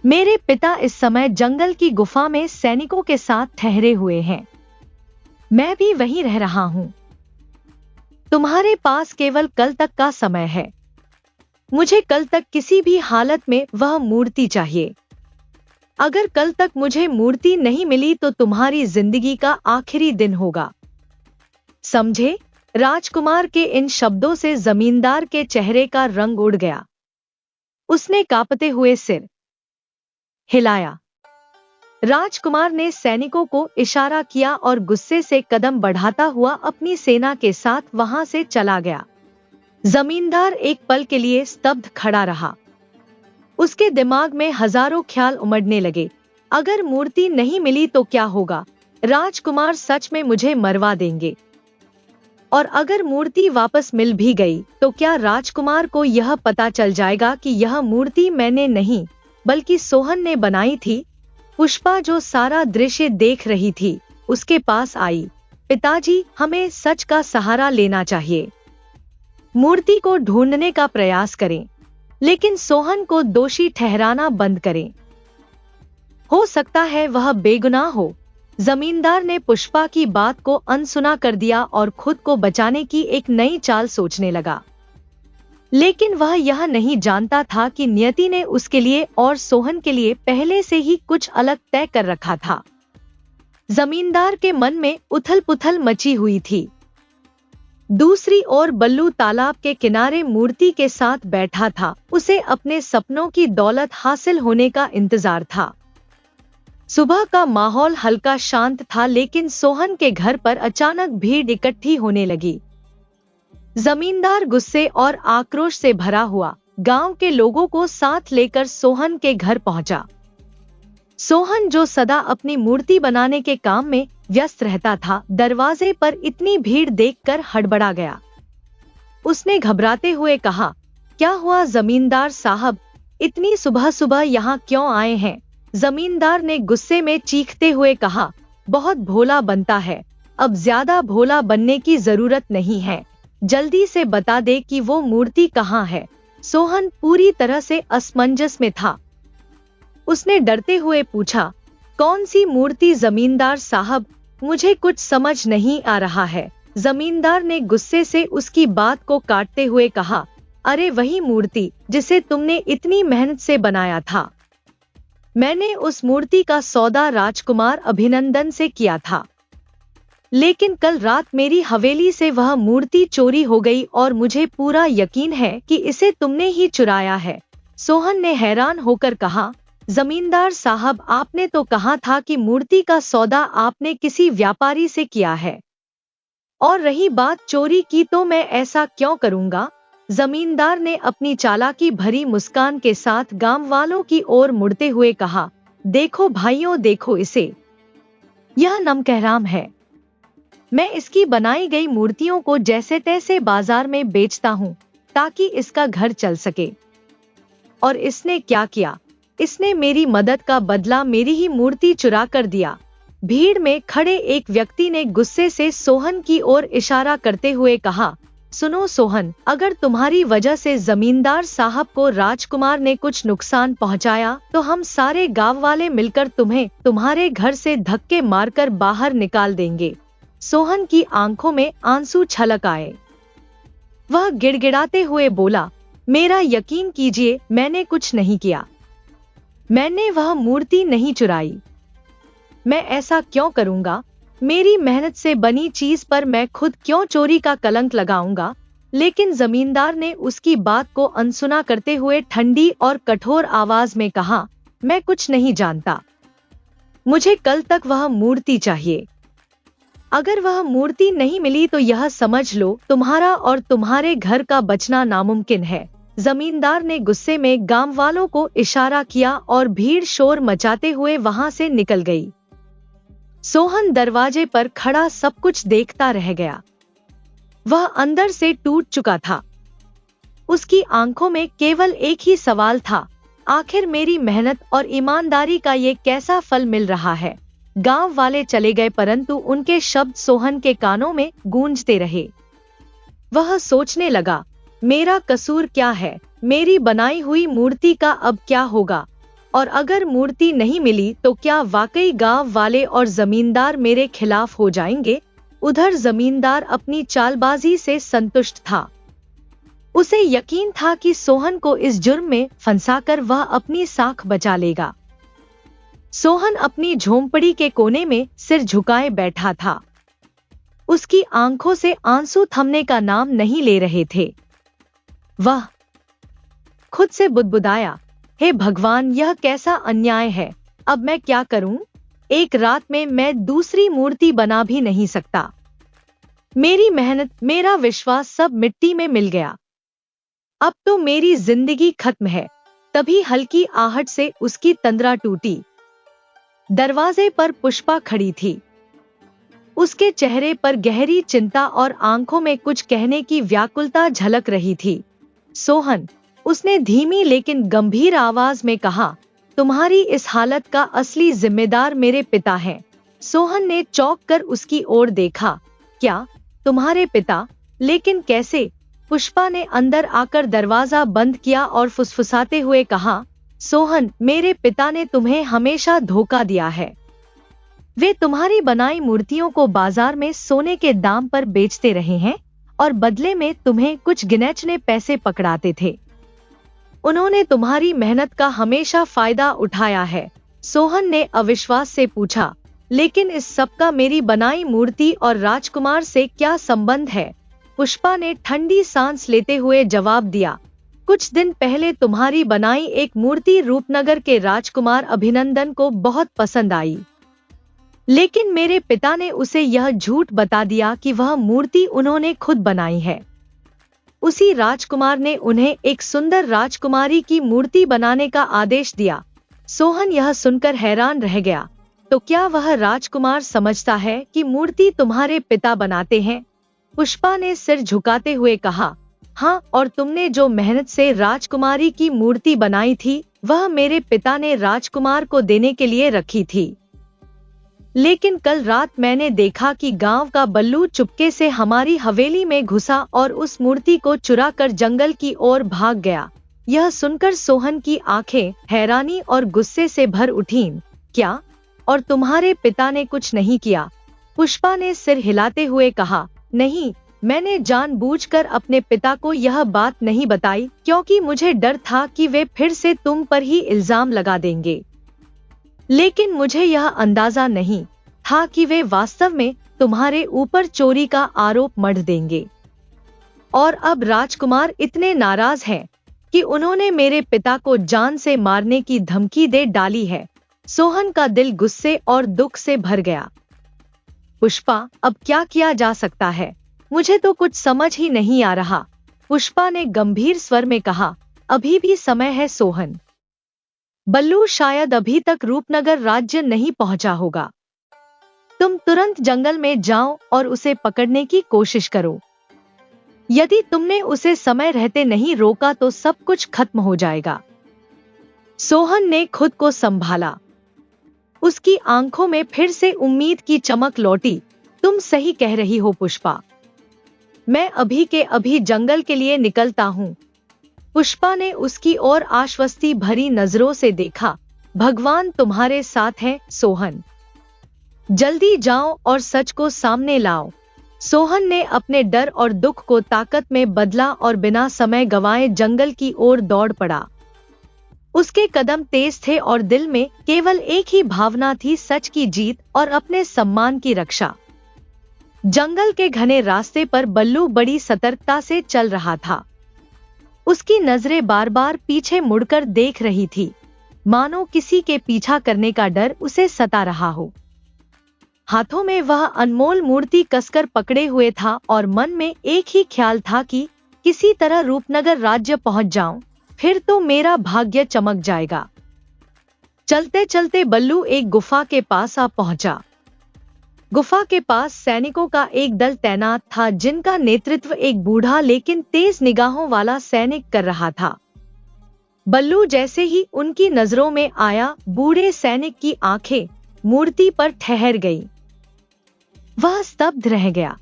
मेरे पिता इस समय जंगल की गुफा में सैनिकों के साथ ठहरे हुए हैं। मैं भी वहीं रह रहा हूं। तुम्हारे पास केवल कल तक का समय है। मुझे कल तक किसी भी हालत में वह मूर्ति चाहिए। अगर कल तक मुझे मूर्ति नहीं मिली तो तुम्हारी जिंदगी का आखिरी दिन होगा। समझे? राजकुमार के इन शब्दों से जमींदार के चेहरे का रंग उड़ गया। उसने कांपते हुए सिर हिलाया। राजकुमार ने सैनिकों को इशारा किया और गुस्से से कदम बढ़ाता हुआ अपनी सेना के साथ वहां से चला गया। जमींदार एक पल के लिए स्तब्ध खड़ा रहा। उसके दिमाग में हजारों ख्याल उमड़ने लगे। अगर मूर्ति नहीं मिली तो क्या होगा? राजकुमार सच में मुझे मरवा देंगे। और अगर मूर्ति वापस मिल भी गई तो क्या राजकुमार को यह पता चल जाएगा कि यह मूर्ति मैंने नहीं बल्कि सोहन ने बनाई थी? पुष्पा जो सारा दृश्य देख रही थी, उसके पास आई। पिताजी, हमें सच का सहारा लेना चाहिए। मूर्ति को ढूंढने का प्रयास करें, लेकिन सोहन को दोषी ठहराना बंद करें। हो सकता है वह बेगुनाह हो। जमींदार ने पुष्पा की बात को अनसुना कर दिया और खुद को बचाने की एक नई चाल सोचने लगा। लेकिन वह यह नहीं जानता था कि नियति ने उसके लिए और सोहन के लिए पहले से ही कुछ अलग तय कर रखा था। जमींदार के मन में उथल पुथल मची हुई थी। दूसरी ओर बल्लू तालाब के किनारे मूर्ति के साथ बैठा था। उसे अपने सपनों की दौलत हासिल होने का इंतजार था। सुबह का माहौल हल्का शांत था, लेकिन सोहन के घर पर अचानक भीड़ इकट्ठी होने लगी। जमींदार गुस्से और आक्रोश से भरा हुआ गांव के लोगों को साथ लेकर सोहन के घर पहुंचा। सोहन, जो सदा अपनी मूर्ति बनाने के काम में व्यस्त रहता था, दरवाजे पर इतनी भीड़ देखकर हड़बड़ा गया। उसने घबराते हुए कहा, क्या हुआ जमींदार साहब, इतनी सुबह सुबह यहाँ क्यों आए हैं? जमींदार ने गुस्से में चीखते हुए कहा, बहुत भोला बनता है, अब ज्यादा भोला बनने की जरूरत नहीं है, जल्दी से बता दे कि वो मूर्ति कहाँ है। सोहन पूरी तरह से असमंजस में था। उसने डरते हुए पूछा, कौन सी मूर्ति जमींदार साहब, मुझे कुछ समझ नहीं आ रहा है। जमींदार ने गुस्से से उसकी बात को काटते हुए कहा, अरे वही मूर्ति जिसे तुमने इतनी मेहनत से बनाया था। मैंने उस मूर्ति का सौदा राजकुमार अभिनंदन से किया था, लेकिन कल रात मेरी हवेली से वह मूर्ति चोरी हो गई और मुझे पूरा यकीन है कि इसे तुमने ही चुराया है। सोहन ने हैरान होकर कहा, जमींदार साहब, आपने तो कहा था कि मूर्ति का सौदा आपने किसी व्यापारी से किया है, और रही बात चोरी की तो मैं ऐसा क्यों करूंगा? जमींदार ने अपनी चालाकी भरी मुस्कान के साथ गांव वालों की ओर मुड़ते हुए कहा, देखो भाइयों, देखो इसे, यह नमकहराम है। मैं इसकी बनाई गई मूर्तियों को जैसे तैसे बाजार में बेचता हूँ ताकि इसका घर चल सके। और इसने क्या किया? इसने मेरी मदद का बदला मेरी ही मूर्ति चुरा कर दिया। भीड़ में खड़े एक व्यक्ति ने गुस्से से सोहन की ओर इशारा करते हुए कहा, सुनो सोहन, अगर तुम्हारी वजह से जमींदार साहब को राजकुमार ने कुछ नुकसान पहुंचाया तो हम सारे गांव वाले मिलकर तुम्हें तुम्हारे घर से धक्के मारकर बाहर निकाल देंगे। सोहन की आंखों में आंसू छलक आए। वह गिड़गिड़ाते हुए बोला, मेरा यकीन कीजिए, मैंने कुछ नहीं किया, मैंने वह मूर्ति नहीं चुराई। मैं ऐसा क्यों करूंगा? मेरी मेहनत से बनी चीज पर मैं खुद क्यों चोरी का कलंक लगाऊंगा? लेकिन जमींदार ने उसकी बात को अनसुना करते हुए ठंडी और कठोर आवाज में कहा, मैं कुछ नहीं जानता, मुझे कल तक वह मूर्ति चाहिए। अगर वह मूर्ति नहीं मिली तो यह समझ लो तुम्हारा और तुम्हारे घर का बचना नामुमकिन है। जमींदार ने गुस्से में गांव वालों को इशारा किया और भीड़ शोर मचाते हुए वहां से निकल गई। सोहन दरवाजे पर खड़ा सब कुछ देखता रह गया। वह अंदर से टूट चुका था। उसकी आंखों में केवल एक ही सवाल था, आखिर मेरी मेहनत और ईमानदारी का ये कैसा फल मिल रहा है? गांव वाले चले गए, परंतु उनके शब्द सोहन के कानों में गूंजते रहे। वह सोचने लगा, मेरा कसूर क्या है? मेरी बनाई हुई मूर्ति का अब क्या होगा? और अगर मूर्ति नहीं मिली तो क्या वाकई गांव वाले और जमींदार मेरे खिलाफ हो जाएंगे? उधर जमींदार अपनी चालबाजी से संतुष्ट था। उसे यकीन था कि सोहन को इस जुर्म में फंसाकर वह अपनी साख बचा लेगा। सोहन अपनी झोंपड़ी के कोने में सिर झुकाए बैठा था। उसकी आंखों से आंसू थमने का नाम नहीं ले रहे थे। वह खुद से बुदबुदाया, हे भगवान, यह कैसा अन्याय है? अब मैं क्या करूं? एक रात में मैं दूसरी मूर्ति बना भी नहीं सकता। मेरी मेहनत, मेरा विश्वास सब मिट्टी में मिल गया। अब तो मेरी जिंदगी खत्म है। तभी हल्की आहट से उसकी तंद्रा टूटी। दरवाजे पर पुष्पा खड़ी थी। उसके चेहरे पर गहरी चिंता और आंखों में कुछ कहने की व्याकुलता झलक रही थी। सोहन, उसने धीमी लेकिन गंभीर आवाज में कहा, तुम्हारी इस हालत का असली जिम्मेदार मेरे पिता हैं। सोहन ने चौंक कर उसकी ओर देखा। क्या, तुम्हारे पिता? लेकिन कैसे? पुष्पा ने अंदर आकर दरवाजा बंद किया और फुसफुसाते हुए कहा, सोहन, मेरे पिता ने तुम्हें हमेशा धोखा दिया है। वे तुम्हारी बनाई मूर्तियों को बाजार में सोने के दाम पर बेचते रहे हैं और बदले में तुम्हें कुछ गिनैचने पैसे पकड़ाते थे। उन्होंने तुम्हारी मेहनत का हमेशा फायदा उठाया है। सोहन ने अविश्वास से पूछा, लेकिन इस सब का मेरी बनाई मूर्ति और राजकुमार से क्या संबंध है? पुष्पा ने ठंडी सांस लेते हुए जवाब दिया, कुछ दिन पहले तुम्हारी बनाई एक मूर्ति रूपनगर के राजकुमार अभिनंदन को बहुत पसंद आई, लेकिन मेरे पिता ने उसे यह झूठ बता दिया कि वह मूर्ति उन्होंने खुद बनाई है। उसी राजकुमार ने उन्हें एक सुंदर राजकुमारी की मूर्ति बनाने का आदेश दिया। सोहन यह सुनकर हैरान रह गया। तो क्या वह राजकुमार समझता है कि मूर्ति तुम्हारे पिता बनाते हैं? पुष्पा ने सिर झुकाते हुए कहा, हाँ, और तुमने जो मेहनत से राजकुमारी की मूर्ति बनाई थी वह मेरे पिता ने राजकुमार को देने के लिए रखी थी। लेकिन कल रात मैंने देखा कि गांव का बल्लू चुपके से हमारी हवेली में घुसा और उस मूर्ति को चुरा कर जंगल की ओर भाग गया। यह सुनकर सोहन की आंखें हैरानी और गुस्से से भर उठीं। क्या? और तुम्हारे पिता ने कुछ नहीं किया? पुष्पा ने सिर हिलाते हुए कहा, नहीं, मैंने जानबूझकर अपने पिता को यह बात नहीं बताई क्योंकि मुझे डर था कि वे फिर से तुम पर ही इल्जाम लगा देंगे। लेकिन मुझे यह अंदाजा नहीं था कि वे वास्तव में तुम्हारे ऊपर चोरी का आरोप मढ़ देंगे। और अब राजकुमार इतने नाराज हैं कि उन्होंने मेरे पिता को जान से मारने की धमकी दे डाली है। सोहन का दिल गुस्से और दुख से भर गया। पुष्पा, अब क्या किया जा सकता है? मुझे तो कुछ समझ ही नहीं आ रहा। पुष्पा ने गंभीर स्वर में कहा, अभी भी समय है सोहन। बल्लू शायद अभी तक रूपनगर राज्य नहीं पहुंचा होगा। तुम तुरंत जंगल में जाओ और उसे पकड़ने की कोशिश करो। यदि तुमने उसे समय रहते नहीं रोका तो सब कुछ खत्म हो जाएगा। सोहन ने खुद को संभाला। उसकी आंखों में फिर से उम्मीद की चमक लौटी। तुम सही कह रही हो पुष्पा, मैं अभी के अभी जंगल के लिए निकलता हूँ। पुष्पा ने उसकी ओर आश्वस्ति भरी नजरों से देखा। भगवान तुम्हारे साथ है सोहन। जल्दी जाओ और सच को सामने लाओ। सोहन ने अपने डर और दुख को ताकत में बदला और बिना समय गंवाए जंगल की ओर दौड़ पड़ा। उसके कदम तेज थे और दिल में केवल एक ही भावना थी, सच की जीत और अपने सम्मान की रक्षा। जंगल के घने रास्ते पर बल्लू बड़ी सतर्कता से चल रहा था। उसकी नजरें बार बार पीछे मुड़कर देख रही थी, मानो किसी के पीछा करने का डर उसे सता रहा हो। हाथों में वह अनमोल मूर्ति कसकर पकड़े हुए था और मन में एक ही ख्याल था कि किसी तरह रूपनगर राज्य पहुंच जाऊं, फिर तो मेरा भाग्य चमक जाएगा। चलते चलते बल्लू एक गुफा के पास आ पहुंचा। गुफा के पास सैनिकों का एक दल तैनात था, जिनका नेतृत्व एक बूढ़ा लेकिन तेज निगाहों वाला सैनिक कर रहा था। बल्लू जैसे ही उनकी नजरों में आया, बूढ़े सैनिक की आंखें मूर्ति पर ठहर गईं। वह स्तब्ध रह गया।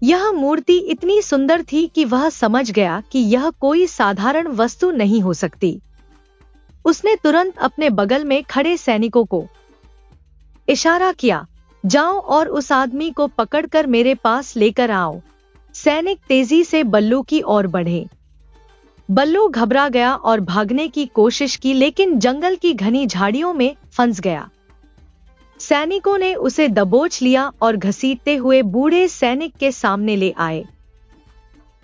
यह मूर्ति इतनी सुंदर थी कि वह समझ गया कि यह कोई साधारण वस्तु नहीं हो सकती। उसने तुरंत अपने बगल में खड़े सैनिकों को इशारा किया, जाओ और उस आदमी को पकड़कर मेरे पास लेकर आओ। सैनिक तेजी से बल्लू की ओर बढ़े। बल्लू घबरा गया और भागने की कोशिश की, लेकिन जंगल की घनी झाड़ियों में फंस गया। सैनिकों ने उसे दबोच लिया और घसीटते हुए बूढ़े सैनिक के सामने ले आए।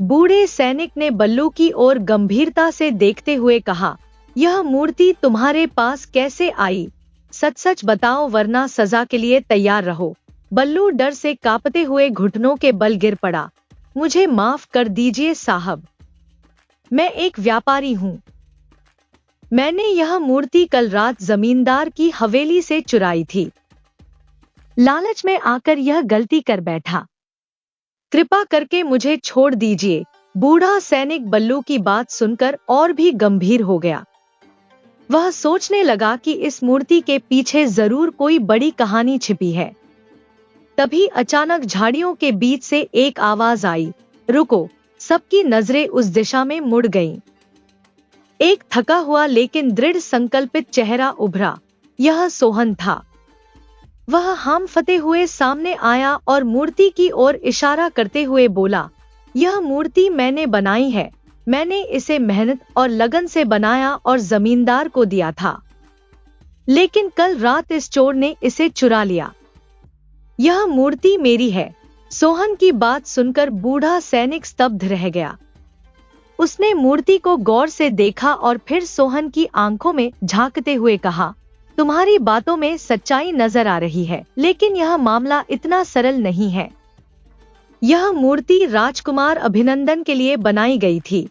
बूढ़े सैनिक ने बल्लू की ओर गंभीरता से देखते हुए कहा, यह मूर्ति तुम्हारे पास कैसे आई? सच सच बताओ वरना सजा के लिए तैयार रहो। बल्लू डर से कांपते हुए घुटनों के बल गिर पड़ा। मुझे माफ कर दीजिए साहब, मैं एक व्यापारी हूँ। मैंने यह मूर्ति कल रात जमींदार की हवेली से चुराई थी। लालच में आकर यह गलती कर बैठा। कृपा करके मुझे छोड़ दीजिए। बूढ़ा सैनिक बल्लू की बात सुनकर और भी गंभीर हो गया। वह सोचने लगा कि इस मूर्ति के पीछे जरूर कोई बड़ी कहानी छिपी है। तभी अचानक झाड़ियों के बीच से एक आवाज आई, रुको। सबकी नजरें उस दिशा में मुड़ गईं। एक थका हुआ लेकिन दृढ़ संकल्पित चेहरा उभरा। यह सोहन था। वह हांफते हुए सामने आया और मूर्ति की ओर इशारा करते हुए बोला, यह मूर्ति मैंने बनाई है। मैंने इसे मेहनत और लगन से बनाया और जमींदार को दिया था। लेकिन कल रात इस चोर ने इसे चुरा लिया। यह मूर्ति मेरी है। सोहन की बात सुनकर बूढ़ा सैनिक स्तब्ध रह गया। उसने मूर्ति को गौर से देखा और फिर सोहन की आंखों में झांकते हुए कहा, तुम्हारी बातों में सच्चाई नजर आ रही है, लेकिन यह मामला इतना सरल नहीं है। यह मूर्ति राजकुमार अभिनंदन के लिए बनाई गई थी,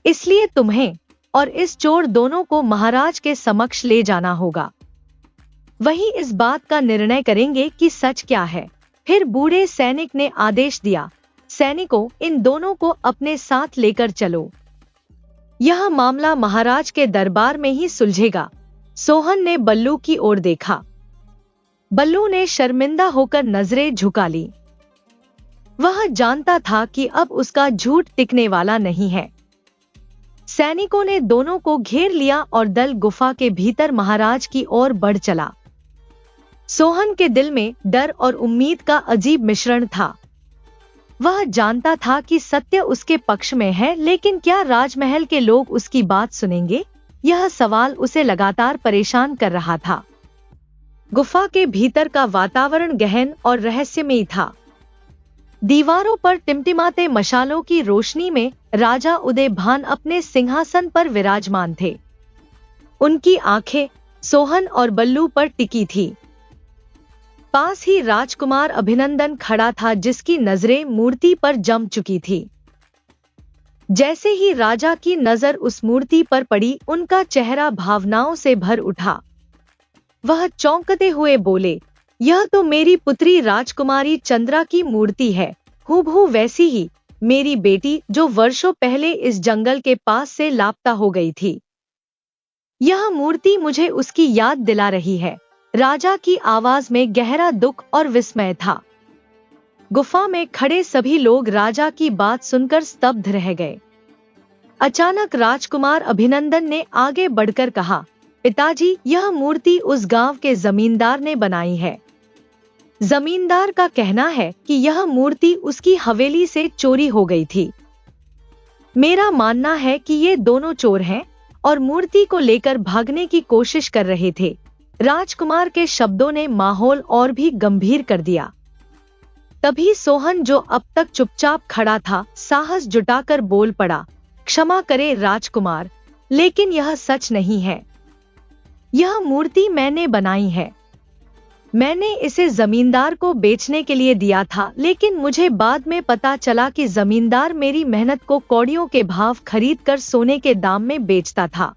इसलिए तुम्हें और इस चोर दोनों को महाराज के समक्ष ले जाना होगा। वही इस बात का निर्णय करेंगे कि सच क्या है। फिर बूढ़े सैनिक ने आदेश दिया, सैनिकों, इन दोनों को अपने साथ लेकर चलो। यह मामला महाराज के दरबार में ही सुलझेगा। सोहन ने बल्लू की ओर देखा। बल्लू ने शर्मिंदा होकर नजरें झुका ली। वह जानता था कि अब उसका झूठ टिकने वाला नहीं है। सैनिकों ने दोनों को घेर लिया और दल गुफा के भीतर महाराज की ओर बढ़ चला। सोहन के दिल में डर और उम्मीद का अजीब मिश्रण था। वह जानता था कि सत्य उसके पक्ष में है, लेकिन क्या राजमहल के लोग उसकी बात सुनेंगे? यह सवाल उसे लगातार परेशान कर रहा था। गुफा के भीतर का वातावरण गहन और रहस्यमयी था। दीवारों पर टिमटिमाते मशालों की रोशनी में राजा उदयभान अपने सिंहासन पर विराजमान थे। उनकी आंखें सोहन और बल्लू पर टिकी थी। पास ही राजकुमार अभिनंदन खड़ा था, जिसकी नजरें मूर्ति पर जम चुकी थी। जैसे ही राजा की नजर उस मूर्ति पर पड़ी, उनका चेहरा भावनाओं से भर उठा। वह चौंकते हुए बोले, यह तो मेरी पुत्री राजकुमारी चंद्रा की मूर्ति है, हूबहू वैसी ही, मेरी बेटी जो वर्षों पहले इस जंगल के पास से लापता हो गई थी। यह मूर्ति मुझे उसकी याद दिला रही है। राजा की आवाज में गहरा दुख और विस्मय था। गुफा में खड़े सभी लोग राजा की बात सुनकर स्तब्ध रह गए। अचानक राजकुमार अभिनंदन ने आगे बढ़कर कहा, पिताजी, यह मूर्ति उस गांव के जमींदार ने बनाई है। जमींदार का कहना है कि यह मूर्ति उसकी हवेली से चोरी हो गई थी। मेरा मानना है कि ये दोनों चोर हैं और मूर्ति को लेकर भागने की कोशिश कर रहे थे। राजकुमार के शब्दों ने माहौल और भी गंभीर कर दिया। तभी सोहन, जो अब तक चुपचाप खड़ा था, साहस जुटाकर बोल पड़ा, क्षमा करे राजकुमार, लेकिन यह सच नहीं है। यह मूर्ति मैंने बनाई है। मैंने इसे जमींदार को बेचने के लिए दिया था, लेकिन मुझे बाद में पता चला कि जमींदार मेरी मेहनत को कौड़ियों के भाव खरीदकर सोने के दाम में बेचता था।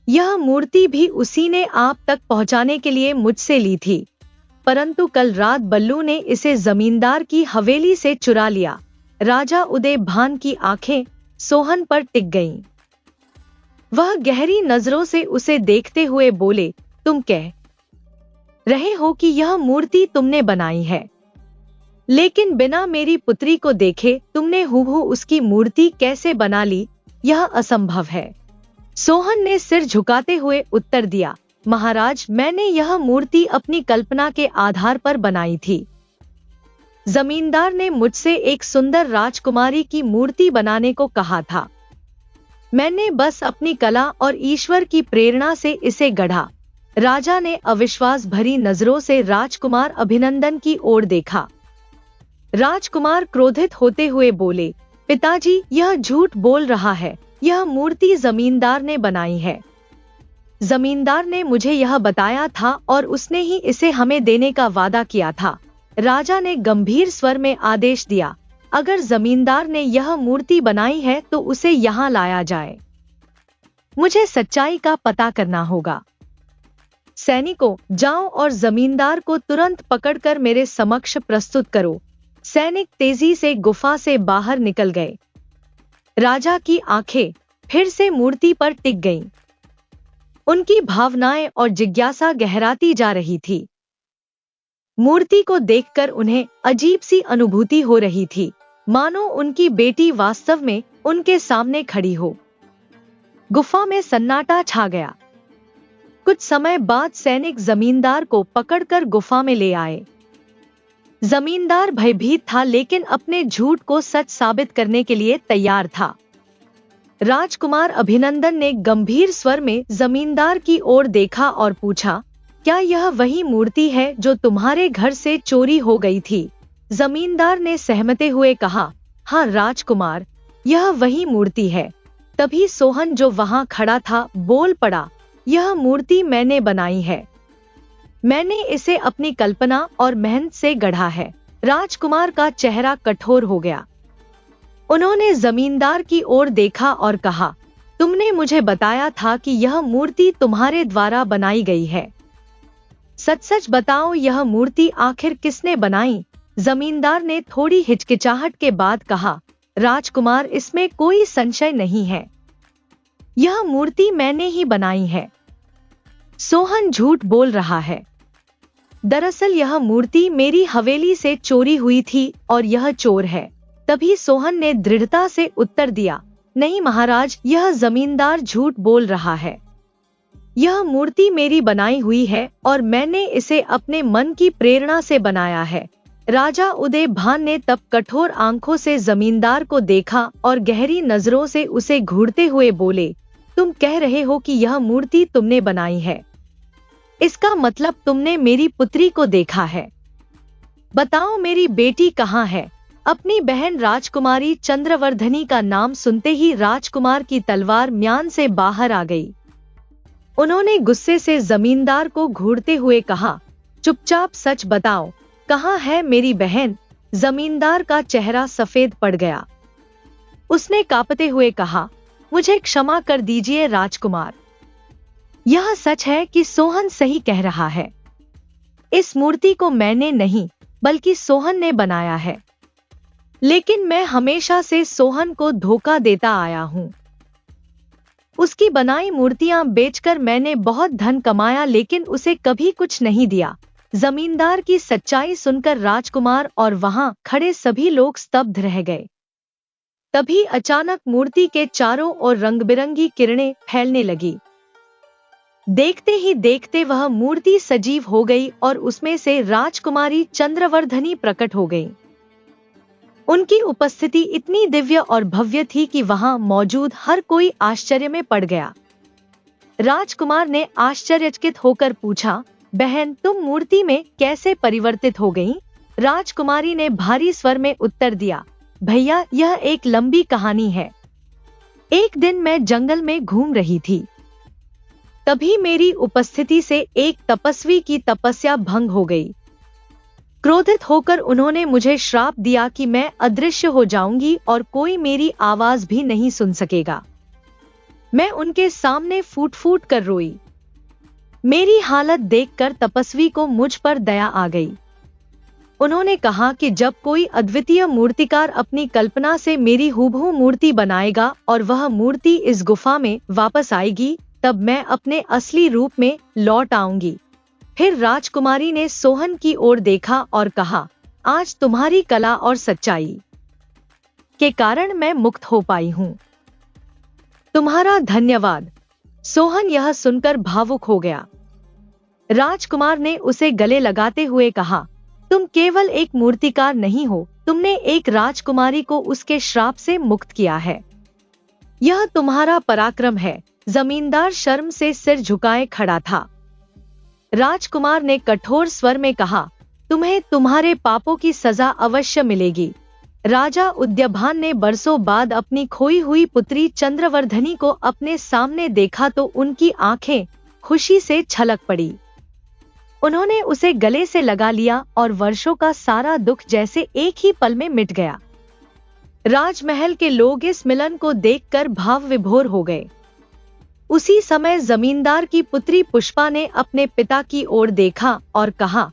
यह मूर्ति भी उसी ने आप तक पहुंचाने के लिए मुझसे ली थी, परंतु कल रात बल्लू ने इसे जमींदार की हवेली से चुरा लिया। राजा उदयभान की आंखें सोहन पर टिक गईं। वह गहरी नजरों से उसे देखते हुए बोले, तुम कह रहे हो कि यह मूर्ति तुमने बनाई है, लेकिन बिना मेरी पुत्री को देखे तुमने हूबहू उसकी मूर्ति कैसे बना ली? यह असंभव है। सोहन ने सिर झुकाते हुए उत्तर दिया, महाराज, मैंने यह मूर्ति अपनी कल्पना के आधार पर बनाई थी। जमींदार ने मुझसे एक सुंदर राजकुमारी की मूर्ति बनाने को कहा था। मैंने बस अपनी कला और ईश्वर की प्रेरणा से इसे गढ़ा। राजा ने अविश्वास भरी नजरों से राजकुमार अभिनंदन की ओर देखा। राजकुमार क्रोधित होते हुए बोले, पिताजी, यह झूठ बोल रहा है। यह मूर्ति जमींदार ने बनाई है। जमींदार ने मुझे यह बताया था और उसने ही इसे हमें देने का वादा किया था। राजा ने गंभीर स्वर में आदेश दिया, अगर जमींदार ने यह मूर्ति बनाई है तो उसे यहाँ लाया जाए। मुझे सच्चाई का पता करना होगा। सैनिकों, जाओ और जमींदार को तुरंत पकड़कर मेरे समक्ष प्रस्तुत करो। सैनिक तेजी से गुफा से बाहर निकल गए। राजा की आंखें फिर से मूर्ति पर टिक गईं। उनकी भावनाएं और जिज्ञासा गहराती जा रही थी। मूर्ति को देखकर उन्हें अजीब सी अनुभूति हो रही थी, मानो उनकी बेटी वास्तव में उनके सामने खड़ी हो। गुफा में सन्नाटा छा गया। कुछ समय बाद सैनिक जमींदार को पकड़कर गुफा में ले आए। जमींदार भयभीत था, लेकिन अपने झूठ को सच साबित करने के लिए तैयार था। राजकुमार अभिनंदन ने गंभीर स्वर में जमींदार की ओर देखा और पूछा, क्या यह वही मूर्ति है जो तुम्हारे घर से चोरी हो गई थी? जमींदार ने सहमते हुए कहा, हाँ राजकुमार, यह वही मूर्ति है। तभी सोहन जो वहां खड़ा था बोल पड़ा, यह मूर्ति मैंने बनाई है। मैंने इसे अपनी कल्पना और मेहनत से गढ़ा है। राजकुमार का चेहरा कठोर हो गया। उन्होंने जमींदार की ओर देखा और कहा, तुमने मुझे बताया था कि यह मूर्ति तुम्हारे द्वारा बनाई गई है। सच सच बताओ, यह मूर्ति आखिर किसने बनाई? जमींदार ने थोड़ी हिचकिचाहट के बाद कहा, राजकुमार, इसमें कोई संशय नहीं है, यह मूर्ति मैंने ही बनाई है। सोहन झूठ बोल रहा है। दरअसल यह मूर्ति मेरी हवेली से चोरी हुई थी और यह चोर है। तभी सोहन ने दृढ़ता से उत्तर दिया, नहीं महाराज, यह जमींदार झूठ बोल रहा है। यह मूर्ति मेरी बनाई हुई है और मैंने इसे अपने मन की प्रेरणा से बनाया है। राजा उदय भान ने तब कठोर आंखों से जमींदार को देखा और गहरी नजरों से उसे घूरते हुए बोले, तुम कह रहे हो कि यह मूर्ति तुमने बनाई है? इसका मतलब तुमने मेरी पुत्री को देखा है। बताओ, मेरी बेटी कहाँ है? अपनी बहन राजकुमारी चंद्रवर्धनी का नाम सुनते ही राजकुमार की तलवार म्यान से बाहर आ गई। उन्होंने गुस्से से जमींदार को घूरते हुए कहा, चुपचाप सच बताओ, कहाँ है मेरी बहन? जमींदार का चेहरा सफेद पड़ गया। उसने कांपते हुए कहा, मुझे क्षमा कर दीजिए राजकुमार, यह सच है कि सोहन सही कह रहा है। इस मूर्ति को मैंने नहीं बल्कि सोहन ने बनाया है। लेकिन मैं हमेशा से सोहन को धोखा देता आया हूँ। उसकी बनाई मूर्तियां बेचकर मैंने बहुत धन कमाया, लेकिन उसे कभी कुछ नहीं दिया। जमींदार की सच्चाई सुनकर राजकुमार और वहां खड़े सभी लोग स्तब्ध रह गए। तभी अचानक मूर्ति के चारों ओर रंगबिरंगी किरणें फैलने लगी। देखते ही देखते वह मूर्ति सजीव हो गई और उसमें से राजकुमारी चंद्रवर्धनी प्रकट हो गई। उनकी उपस्थिति इतनी दिव्य और भव्य थी कि वहां मौजूद हर कोई आश्चर्य में पड़ गया। राजकुमार ने आश्चर्यचकित होकर पूछा, बहन, तुम मूर्ति में कैसे परिवर्तित हो गईं? राजकुमारी ने भारी स्वर में उत्तर दिया, भैया, यह एक लंबी कहानी है। एक दिन मैं जंगल में घूम रही थी, तभी मेरी उपस्थिति से एक तपस्वी की तपस्या भंग हो गई। क्रोधित होकर उन्होंने मुझे श्राप दिया कि मैं अदृश्य हो जाऊंगी और कोई मेरी आवाज भी नहीं सुन सकेगा। मैं उनके सामने फूट फूट कर रोई। मेरी हालत देखकर तपस्वी को मुझ पर दया आ गई। उन्होंने कहा कि जब कोई अद्वितीय मूर्तिकार अपनी कल्पना से मेरी हूबहू मूर्ति बनाएगा और वह मूर्ति इस गुफा में वापस आएगी, तब मैं अपने असली रूप में लौट आऊंगी। फिर राजकुमारी ने सोहन की ओर देखा और कहा, आज तुम्हारी कला और सच्चाई के कारण मैं मुक्त हो पाई हूँ। तुम्हारा धन्यवाद। सोहन यह सुनकर भावुक हो गया। राजकुमार ने उसे गले लगाते हुए कहा, तुम केवल एक मूर्तिकार नहीं हो, तुमने एक राजकुमारी को उसके श्राप से मुक्त किया है। यह तुम्हारा पराक्रम है। जमींदार शर्म से सिर झुकाए खड़ा था। राजकुमार ने कठोर स्वर में कहा, तुम्हें तुम्हारे पापों की सजा अवश्य मिलेगी। राजा उद्यभान ने बरसों बाद अपनी खोई हुई पुत्री चंद्रवर्धनी को अपने सामने देखा तो उनकी आंखें खुशी से छलक पड़ी। उन्होंने उसे गले से लगा लिया और वर्षों का सारा दुख जैसे एक ही पल में मिट गया। राजमहल के लोग इस मिलन को देखकर भाव विभोर हो गए। उसी समय जमींदार की पुत्री पुष्पा ने अपने पिता की ओर देखा और कहा,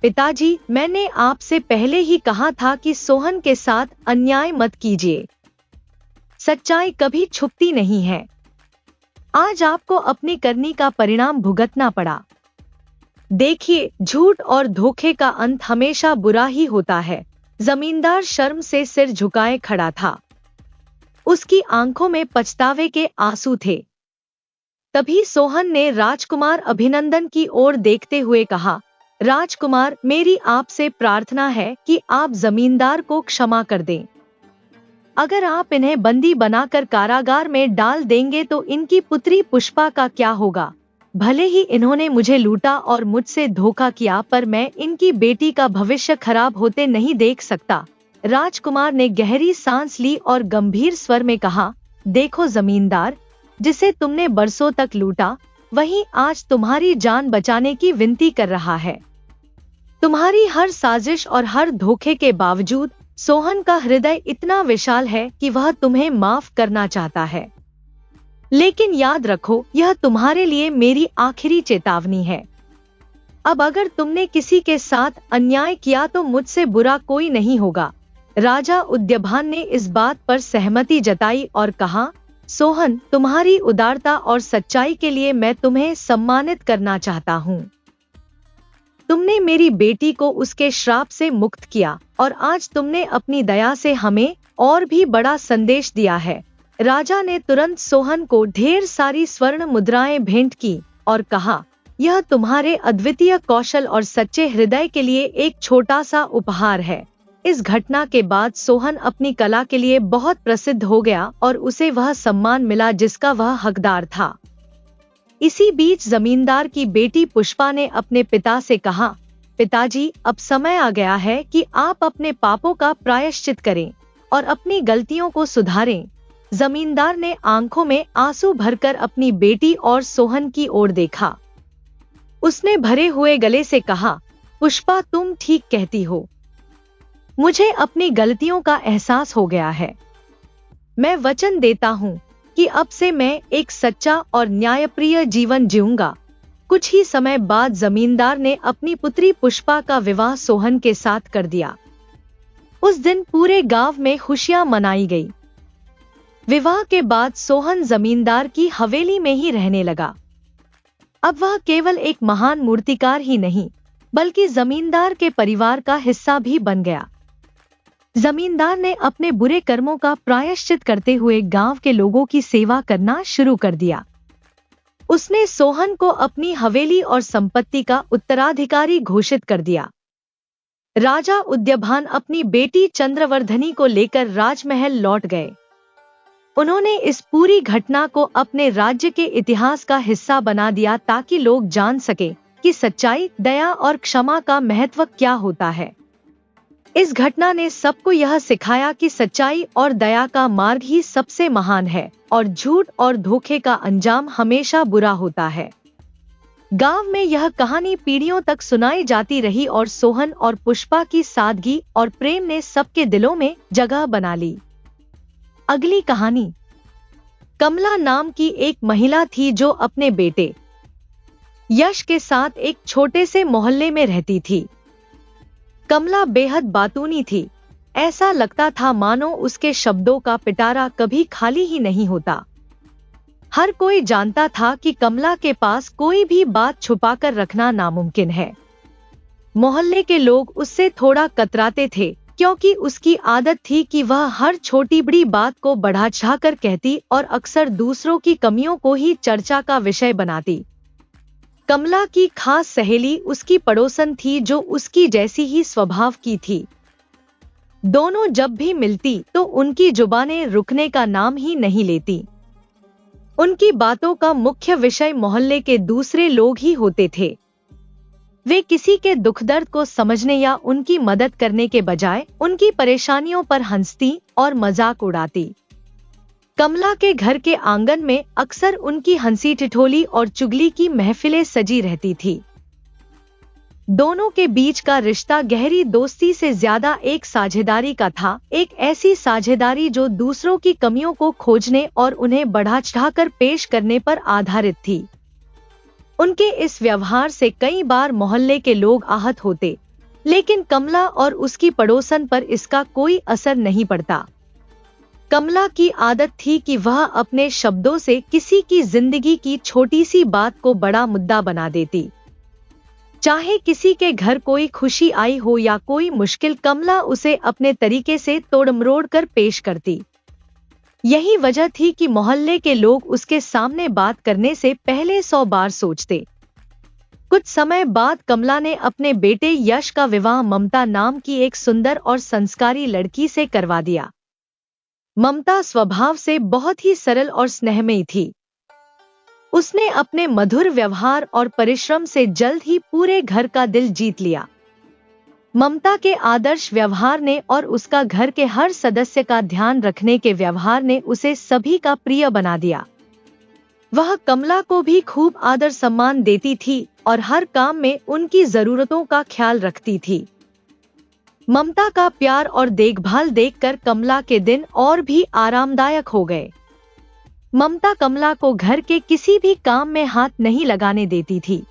पिताजी, मैंने आपसे पहले ही कहा था कि सोहन के साथ अन्याय मत कीजिए। सच्चाई कभी छुपती नहीं है। आज आपको अपनी करनी का परिणाम भुगतना पड़ा। देखिए, झूठ और धोखे का अंत हमेशा बुरा ही होता है। जमींदार शर्म से सिर झुकाए खड़ा था। उसकी आंखों में पछतावे के आंसू थे। तभी सोहन ने राजकुमार अभिनंदन की ओर देखते हुए कहा, राजकुमार, मेरी आपसे प्रार्थना है कि आप जमींदार को क्षमा कर दें। अगर आप इन्हें बंदी बनाकर कारागार में डाल देंगे तो इनकी पुत्री पुष्पा का क्या होगा? भले ही इन्होंने मुझे लूटा और मुझसे धोखा किया, पर मैं इनकी बेटी का भविष्य खराब होते नहीं देख सकता। राजकुमार ने गहरी सांस ली और गंभीर स्वर में कहा, देखो जमींदार, जिसे तुमने बरसों तक लूटा, वही आज तुम्हारी जान बचाने की विनती कर रहा है। तुम्हारी हर साजिश और हर धोखे के बावजूद सोहन का हृदय इतना विशाल है कि वह तुम्हें माफ करना चाहता है। लेकिन याद रखो, यह तुम्हारे लिए मेरी आखिरी चेतावनी है। अब अगर तुमने किसी के साथ अन्याय किया तो मुझसे बुरा कोई नहीं होगा। राजा उद्यभान ने इस बात पर सहमति जताई और कहा, सोहन, तुम्हारी उदारता और सच्चाई के लिए मैं तुम्हें सम्मानित करना चाहता हूँ। तुमने मेरी बेटी को उसके श्राप से मुक्त किया और आज तुमने अपनी दया से हमें और भी बड़ा संदेश दिया है। राजा ने तुरंत सोहन को ढेर सारी स्वर्ण मुद्राएं भेंट की और कहा, यह तुम्हारे अद्वितीय कौशल और सच्चे हृदय के लिए एक छोटा सा उपहार है। इस घटना के बाद सोहन अपनी कला के लिए बहुत प्रसिद्ध हो गया और उसे वह सम्मान मिला जिसका वह हकदार था। इसी बीच जमींदार की बेटी पुष्पा ने अपने पिता से कहा, पिताजी, अब समय आ गया है कि आप अपने पापों का प्रायश्चित करें और अपनी गलतियों को सुधारें। जमींदार ने आंखों में आंसू भरकर अपनी बेटी और सोहन की ओर देखा। उसने भरे हुए गले से कहा, पुष्पा, तुम ठीक कहती हो। मुझे अपनी गलतियों का एहसास हो गया है। मैं वचन देता हूँ कि अब से मैं एक सच्चा और न्यायप्रिय जीवन जीऊंगा। कुछ ही समय बाद जमींदार ने अपनी पुत्री पुष्पा का विवाह सोहन के साथ कर दिया। उस दिन पूरे गांव में खुशियां मनाई गई। विवाह के बाद सोहन जमींदार की हवेली में ही रहने लगा। अब वह केवल एक महान मूर्तिकार ही नहीं, बल्कि जमींदार के परिवार का हिस्सा भी बन गया। जमींदार ने अपने बुरे कर्मों का प्रायश्चित करते हुए गांव के लोगों की सेवा करना शुरू कर दिया। उसने सोहन को अपनी हवेली और संपत्ति का उत्तराधिकारी घोषित कर दिया। राजा उद्यभान अपनी बेटी चंद्रवर्धनी को लेकर राजमहल लौट गए। उन्होंने इस पूरी घटना को अपने राज्य के इतिहास का हिस्सा बना दिया ताकि लोग जान सके कि सच्चाई, दया और क्षमा का महत्व क्या होता है। इस घटना ने सबको यह सिखाया कि सच्चाई और दया का मार्ग ही सबसे महान है और झूठ और धोखे का अंजाम हमेशा बुरा होता है। गांव में यह कहानी पीढ़ियों तक सुनाई जाती रही और सोहन और पुष्पा की सादगी और प्रेम ने सबके दिलों में जगह बना ली। अगली कहानी। कमला नाम की एक महिला थी जो अपने बेटे यश के साथ एक छोटे से मोहल्ले में रहती थी। कमला बेहद बातूनी थी। ऐसा लगता था मानो उसके शब्दों का पिटारा कभी खाली ही नहीं होता। हर कोई जानता था कि कमला के पास कोई भी बात छुपाकर रखना नामुमकिन है। मोहल्ले के लोग उससे थोड़ा कतराते थे क्योंकि उसकी आदत थी कि वह हर छोटी बड़ी बात को बढ़ा चढ़ाकर कहती और अक्सर दूसरों की कमियों को ही चर्चा का विषय बनाती। कमला की खास सहेली उसकी पड़ोसन थी जो उसकी जैसी ही स्वभाव की थी। दोनों जब भी मिलती तो उनकी जुबानें रुकने का नाम ही नहीं लेती। उनकी बातों का मुख्य विषय मोहल्ले के दूसरे लोग ही होते थे। वे किसी के दुख दर्द को समझने या उनकी मदद करने के बजाय उनकी परेशानियों पर हंसती और मजाक उड़ाती। कमला के घर के आंगन में अक्सर उनकी हंसी ठिठोली और चुगली की महफिलें सजी रहती थी। दोनों के बीच का रिश्ता गहरी दोस्ती से ज्यादा एक साझेदारी का था, एक ऐसी साझेदारी जो दूसरों की कमियों को खोजने और उन्हें बढ़ा चढ़ाकर पेश करने पर आधारित थी। उनके इस व्यवहार से कई बार मोहल्ले के लोग आहत होते, लेकिन कमला और उसकी पड़ोसन पर इसका कोई असर नहीं पड़ता। कमला की आदत थी कि वह अपने शब्दों से किसी की जिंदगी की छोटी सी बात को बड़ा मुद्दा बना देती। चाहे किसी के घर कोई खुशी आई हो या कोई मुश्किल, कमला उसे अपने तरीके से तोड़-मरोड़ कर पेश करती। यही वजह थी कि मोहल्ले के लोग उसके सामने बात करने से पहले 100 बार सोचते। कुछ समय बाद कमला ने अपने बेटे यश का विवाह ममता नाम की एक सुंदर और संस्कारी लड़की से करवा दिया। ममता स्वभाव से बहुत ही सरल और स्नेहमयी थी। उसने अपने मधुर व्यवहार और परिश्रम से जल्द ही पूरे घर का दिल जीत लिया। ममता के आदर्श व्यवहार ने और उसका घर के हर सदस्य का ध्यान रखने के व्यवहार ने उसे सभी का प्रिय बना दिया। वह कमला को भी खूब आदर सम्मान देती थी और हर काम में उनकी जरूरतों का ख्याल रखती थी। ममता का प्यार और देखभाल देखकर कमला के दिन और भी आरामदायक हो गए। ममता कमला को घर के किसी भी काम में हाथ नहीं लगाने देती थी।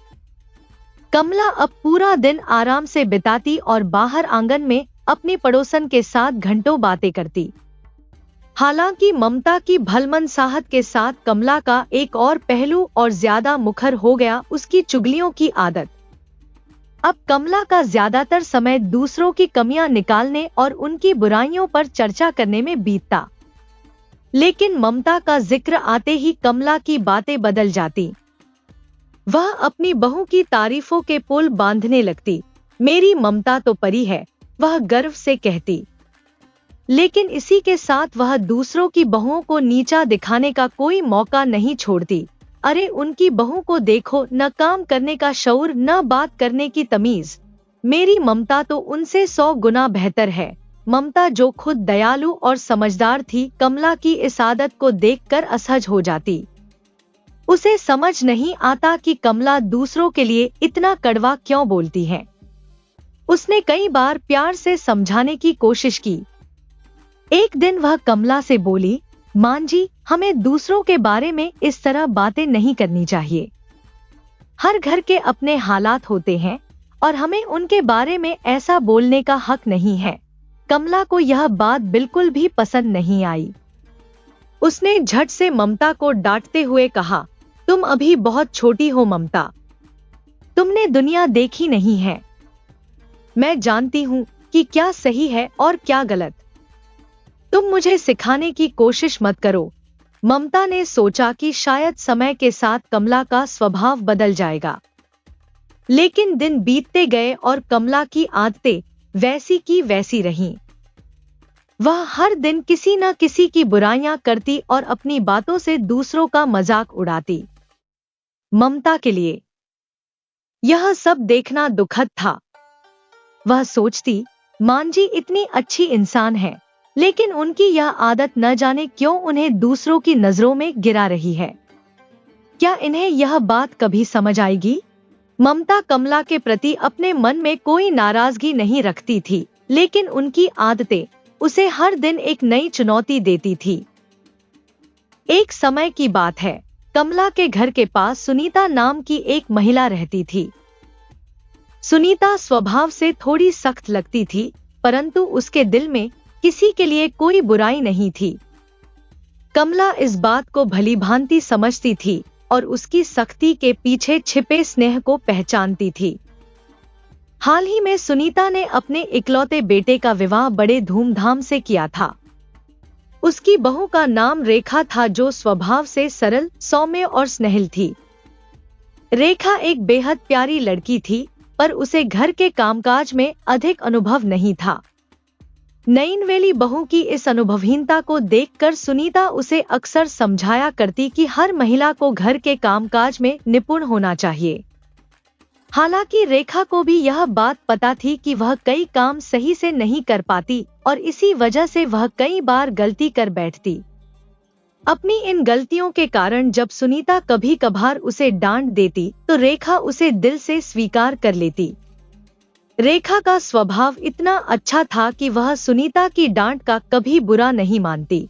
कमला अब पूरा दिन आराम से बिताती और बाहर आंगन में अपनी पड़ोसन के साथ घंटों बातें करती। हालांकि ममता की भलमनसाहत के साथ कमला का एक और पहलू और ज्यादा मुखर हो गया उसकी चुगलियों की आदत। अब कमला का ज्यादातर समय दूसरों की कमियां निकालने और उनकी बुराइयों पर चर्चा करने में बीतता। लेकिन ममता का जिक्र आते ही कमला की बातें बदल जाती। वह अपनी बहू की तारीफों के पुल बांधने लगती। मेरी ममता तो परी है, वह गर्व से कहती। लेकिन इसी के साथ वह दूसरों की बहुओं को नीचा दिखाने का कोई मौका नहीं छोड़ती। अरे उनकी बहू को देखो, न काम करने का शऊर, न बात करने की तमीज। मेरी ममता तो उनसे 100 गुना बेहतर है। ममता जो खुद दयालु और समझदार थी, कमला की इस आदत को देखकर असहज हो जाती। उसे समझ नहीं आता कि कमला दूसरों के लिए इतना कड़वा क्यों बोलती है। उसने कई बार प्यार से समझाने की कोशिश की। एक दिन वह कमला से बोली, मां जी, हमें दूसरों के बारे में इस तरह बातें नहीं करनी चाहिए। हर घर के अपने हालात होते हैं और हमें उनके बारे में ऐसा बोलने का हक नहीं है। कमला को यह बात बिल्कुल भी पसंद नहीं आई। उसने झट से ममता को डांटते हुए कहा, तुम अभी बहुत छोटी हो ममता, तुमने दुनिया देखी नहीं है। मैं जानती हूँ कि क्या सही है और क्या गलत। तुम मुझे सिखाने की कोशिश मत करो। ममता ने सोचा कि शायद समय के साथ कमला का स्वभाव बदल जाएगा। लेकिन दिन बीतते गए और कमला की आदतें वैसी की वैसी रहीं। वह हर दिन किसी न किसी की बुराइयां करती और अपनी बातों से दूसरों का मजाक उड़ाती। ममता के लिए यह सब देखना दुखद था। वह सोचती, मां जी इतनी अच्छी इंसान है, लेकिन उनकी यह आदत न जाने क्यों उन्हें दूसरों की नजरों में गिरा रही है। क्या इन्हें यह बात कभी समझ आएगी? ममता कमला के प्रति अपने मन में कोई नाराजगी नहीं रखती थी, लेकिन उनकी आदतें उसे हर दिन एक नई चुनौती देती थी। एक समय की बात है, कमला के घर के पास सुनीता नाम की एक महिला रहती थी। सुनीता स्वभाव से थोड़ी सख्त लगती थी, परंतु उसके दिल में किसी के लिए कोई बुराई नहीं थी। कमला इस बात को भलीभांति समझती थी और उसकी सख्ती के पीछे छिपे स्नेह को पहचानती थी। हाल ही में सुनीता ने अपने इकलौते बेटे का विवाह बड़े धूमधाम से किया था। उसकी बहू का नाम रेखा था, जो स्वभाव से सरल, सौम्य और स्नेहिल थी। रेखा एक बेहद प्यारी लड़की थी, पर उसे घर के कामकाज में अधिक अनुभव नहीं था। नईनवेली बहू की इस अनुभवहीनता को देखकर सुनीता उसे अक्सर समझाया करती कि हर महिला को घर के कामकाज में निपुण होना चाहिए। हालांकि रेखा को भी यह बात पता थी कि वह कई काम सही से नहीं कर पाती और इसी वजह से वह कई बार गलती कर बैठती। अपनी इन गलतियों के कारण जब सुनीता कभी कभार उसे डांट देती तो रेखा उसे दिल से स्वीकार कर लेती। रेखा का स्वभाव इतना अच्छा था कि वह सुनीता की डांट का कभी बुरा नहीं मानती।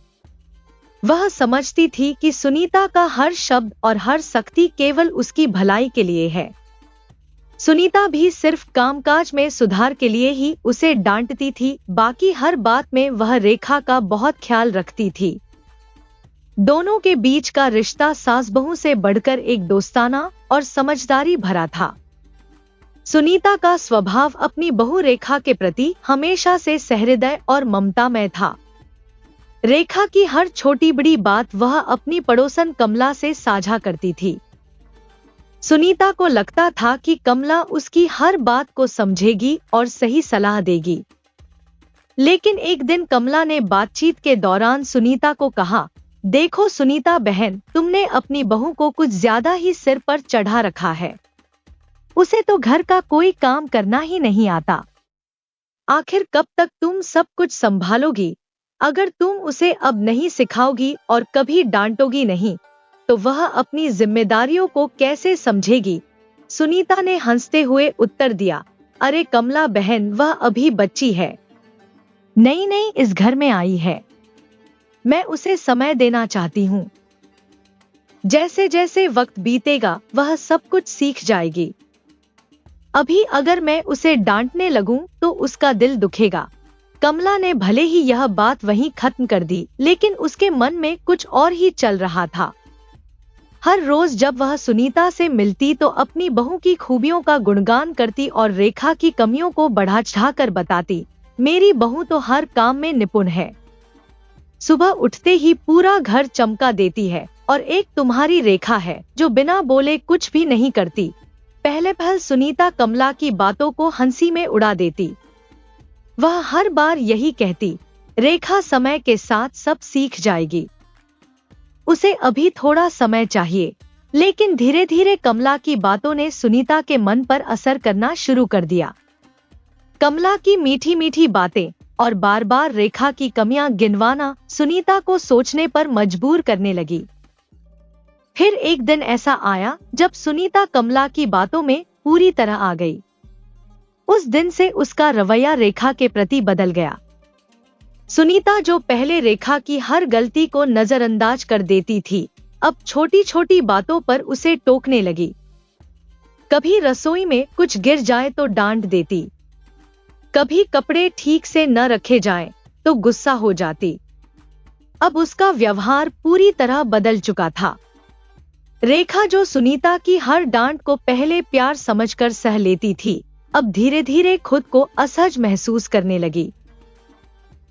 वह समझती थी कि सुनीता का हर शब्द और हर सख्ती केवल उसकी भलाई के लिए है। सुनीता भी सिर्फ कामकाज में सुधार के लिए ही उसे डांटती थी, बाकी हर बात में वह रेखा का बहुत ख्याल रखती थी। दोनों के बीच का रिश्ता सास बहू से बढ़कर एक दोस्ताना और समझदारी भरा था। सुनीता का स्वभाव अपनी बहू रेखा के प्रति हमेशा से सहृदय और ममतामय था। रेखा की हर छोटी बड़ी बात वह अपनी पड़ोसन कमला से साझा करती थी। सुनीता को लगता था कि कमला उसकी हर बात को समझेगी और सही सलाह देगी। लेकिन एक दिन कमला ने बातचीत के दौरान सुनीता को कहा, देखो सुनीता बहन, तुमने अपनी बहू को कुछ ज्यादा ही सिर पर चढ़ा रखा है। उसे तो घर का कोई काम करना ही नहीं आता। आखिर कब तक तुम सब कुछ संभालोगी? अगर तुम उसे अब नहीं सिखाओगी और कभी डांटोगी नहीं, तो वह अपनी जिम्मेदारियों को कैसे समझेगी? सुनीता ने हंसते हुए उत्तर दिया, अरे कमला बहन, वह अभी बच्ची है, नई नई इस घर में आई है। मैं उसे समय देना चाहती हूँ। जैसे जैसे वक्त बीतेगा वह सब कुछ सीख जाएगी। अभी अगर मैं उसे डांटने लगूं तो उसका दिल दुखेगा। कमला ने भले ही यह बात वहीं खत्म कर दी, लेकिन उसके मन में कुछ और ही चल रहा था। हर रोज जब वह सुनीता से मिलती तो अपनी बहू की खूबियों का गुणगान करती और रेखा की कमियों को बढ़ा चढ़ाकर बताती, मेरी बहू तो हर काम में निपुण है, सुबह उठते ही पूरा घर चमका देती है, और एक तुम्हारी रेखा है जो बिना बोले कुछ भी नहीं करती। पहले पहल सुनीता कमला की बातों को हंसी में उड़ा देती। वह हर बार यही कहती, रेखा समय के साथ सब सीख जाएगी, उसे अभी थोड़ा समय चाहिए। लेकिन धीरे धीरे कमला की बातों ने सुनीता के मन पर असर करना शुरू कर दिया। कमला की मीठी मीठी बातें और बार बार रेखा की कमियां गिनवाना सुनीता को सोचने पर मजबूर करने लगी। फिर एक दिन ऐसा आया जब सुनीता कमला की बातों में पूरी तरह आ गई। उस दिन से उसका रवैया रेखा के प्रति बदल गया। सुनीता जो पहले रेखा की हर गलती को नजरअंदाज कर देती थी, अब छोटी छोटी बातों पर उसे टोकने लगी। कभी रसोई में कुछ गिर जाए तो डांट देती, कभी कपड़े ठीक से न रखे जाएं तो गुस्सा हो जाती। अब उसका व्यवहार पूरी तरह बदल चुका था। रेखा जो सुनीता की हर डांट को पहले प्यार समझकर सह लेती थी, अब धीरे धीरे खुद को असहज महसूस करने लगी।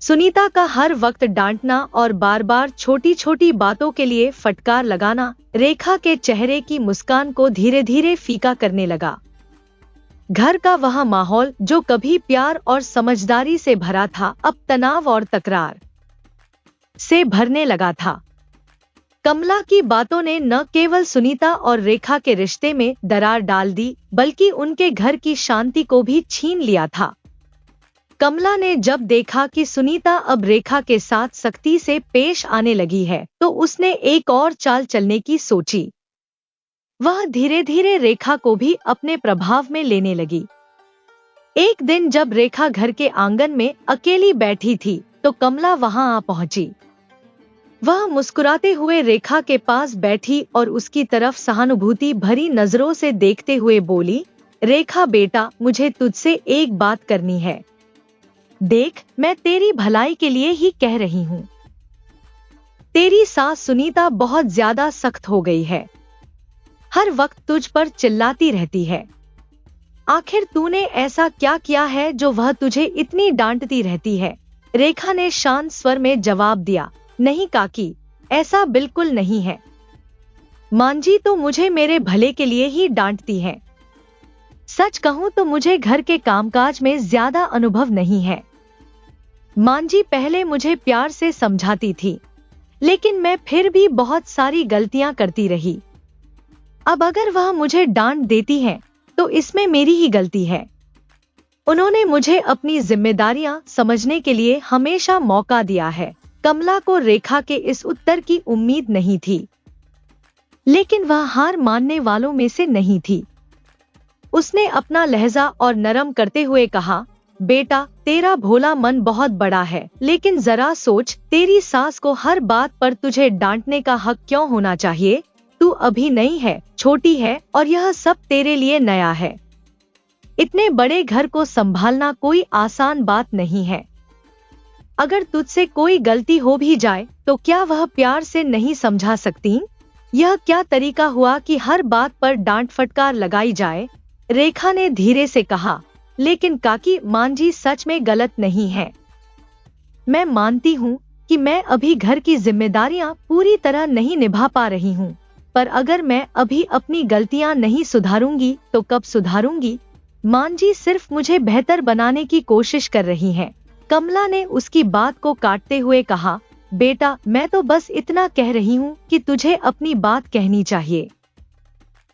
सुनीता का हर वक्त डांटना और बार बार छोटी छोटी बातों के लिए फटकार लगाना रेखा के चेहरे की मुस्कान को धीरे धीरे फीका करने लगा। घर का वह माहौल जो कभी प्यार और समझदारी से भरा था, अब तनाव और तकरार से भरने लगा था। कमला की बातों ने न केवल सुनीता और रेखा के रिश्ते में दरार डाल दी, बल्कि उनके घर की शांति को भी छीन लिया था। कमला ने जब देखा कि सुनीता अब रेखा के साथ सख्ती से पेश आने लगी है, तो उसने एक और चाल चलने की सोची। वह धीरे धीरे रेखा को भी अपने प्रभाव में लेने लगी। एक दिन जब रेखा घर के आंगन में अकेली बैठी थी, तो कमला वहां आ पहुंची। वह मुस्कुराते हुए रेखा के पास बैठी और उसकी तरफ सहानुभूति भरी नजरों से देखते हुए बोली, रेखा बेटा, मुझे तुझसे एक बात करनी है। देख, मैं तेरी भलाई के लिए ही कह रही हूँ। तेरी सास सुनीता बहुत ज्यादा सख्त हो गई है, हर वक्त तुझ पर चिल्लाती रहती है। आखिर तूने ऐसा क्या किया है जो वह तुझे इतनी डांटती रहती है? रेखा ने शांत स्वर में जवाब दिया, नहीं काकी, ऐसा बिल्कुल नहीं है। मांजी तो मुझे मेरे भले के लिए ही डांटती है। सच कहूं तो मुझे घर के कामकाज में ज्यादा अनुभव नहीं है। मांजी पहले मुझे प्यार से समझाती थी, लेकिन मैं फिर भी बहुत सारी गलतियां करती रही। अब अगर वह मुझे डांट देती है तो इसमें मेरी ही गलती है। उन्होंने मुझे अपनी जिम्मेदारियां समझने के लिए हमेशा मौका दिया है। कमला को रेखा के इस उत्तर की उम्मीद नहीं थी, लेकिन वह हार मानने वालों में से नहीं थी। उसने अपना लहजा और नरम करते हुए कहा, बेटा, तेरा भोला मन बहुत बड़ा है, लेकिन जरा सोच, तेरी सास को हर बात पर तुझे डांटने का हक क्यों होना चाहिए? तू अभी नई है, छोटी है, और यह सब तेरे लिए नया है। इतने बड़े घर को संभालना कोई आसान बात नहीं है। अगर तुझसे कोई गलती हो भी जाए तो क्या वह प्यार से नहीं समझा सकती? यह क्या तरीका हुआ कि हर बात पर डांट फटकार लगाई जाए? रेखा ने धीरे से कहा, लेकिन काकी, मांजी सच में गलत नहीं है। मैं मानती हूँ कि मैं अभी घर की जिम्मेदारियां पूरी तरह नहीं निभा पा रही हूँ, पर अगर मैं अभी अपनी गलतियां नहीं सुधारूंगी तो कब सुधारूंगी? मांजी सिर्फ मुझे बेहतर बनाने की कोशिश कर रही हैं। कमला ने उसकी बात को काटते हुए कहा, बेटा मैं तो बस इतना कह रही हूँ कि तुझे अपनी बात कहनी चाहिए।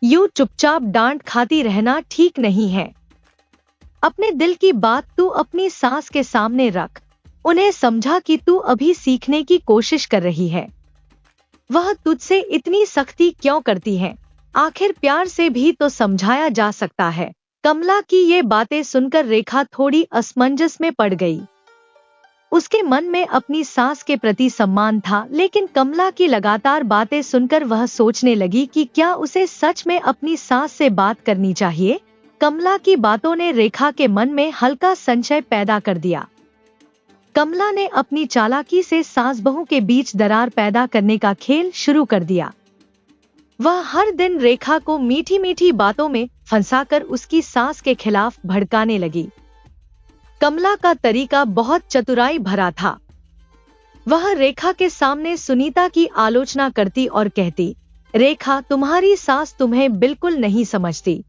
यूं चुपचाप डांट खाती रहना ठीक नहीं है। अपने दिल की बात तू अपनी सास के सामने रख, उन्हें समझा कि तू अभी सीखने की कोशिश कर रही है। वह तुझसे इतनी सख्ती क्यों करती है? आखिर प्यार से भी तो समझाया जा सकता है। कमला की ये बातें सुनकर रेखा थोड़ी असमंजस में पड़ गई। उसके मन में अपनी सास के प्रति सम्मान था, लेकिन कमला की लगातार बातें सुनकर वह सोचने लगी कि क्या उसे सच में अपनी सास से बात करनी चाहिए। कमला की बातों ने रेखा के मन में हल्का संशय पैदा कर दिया। कमला ने अपनी चालाकी से सास बहू के बीच दरार पैदा करने का खेल शुरू कर दिया। वह हर दिन रेखा को मीठी मीठी बातों में फंसाकर उसकी सास के खिलाफ भड़काने लगी। कमला का तरीका बहुत चतुराई भरा था। वह रेखा के सामने सुनीता की आलोचना करती और कहती, रेखा तुम्हारी सास तुम्हें बिल्कुल नहीं समझती,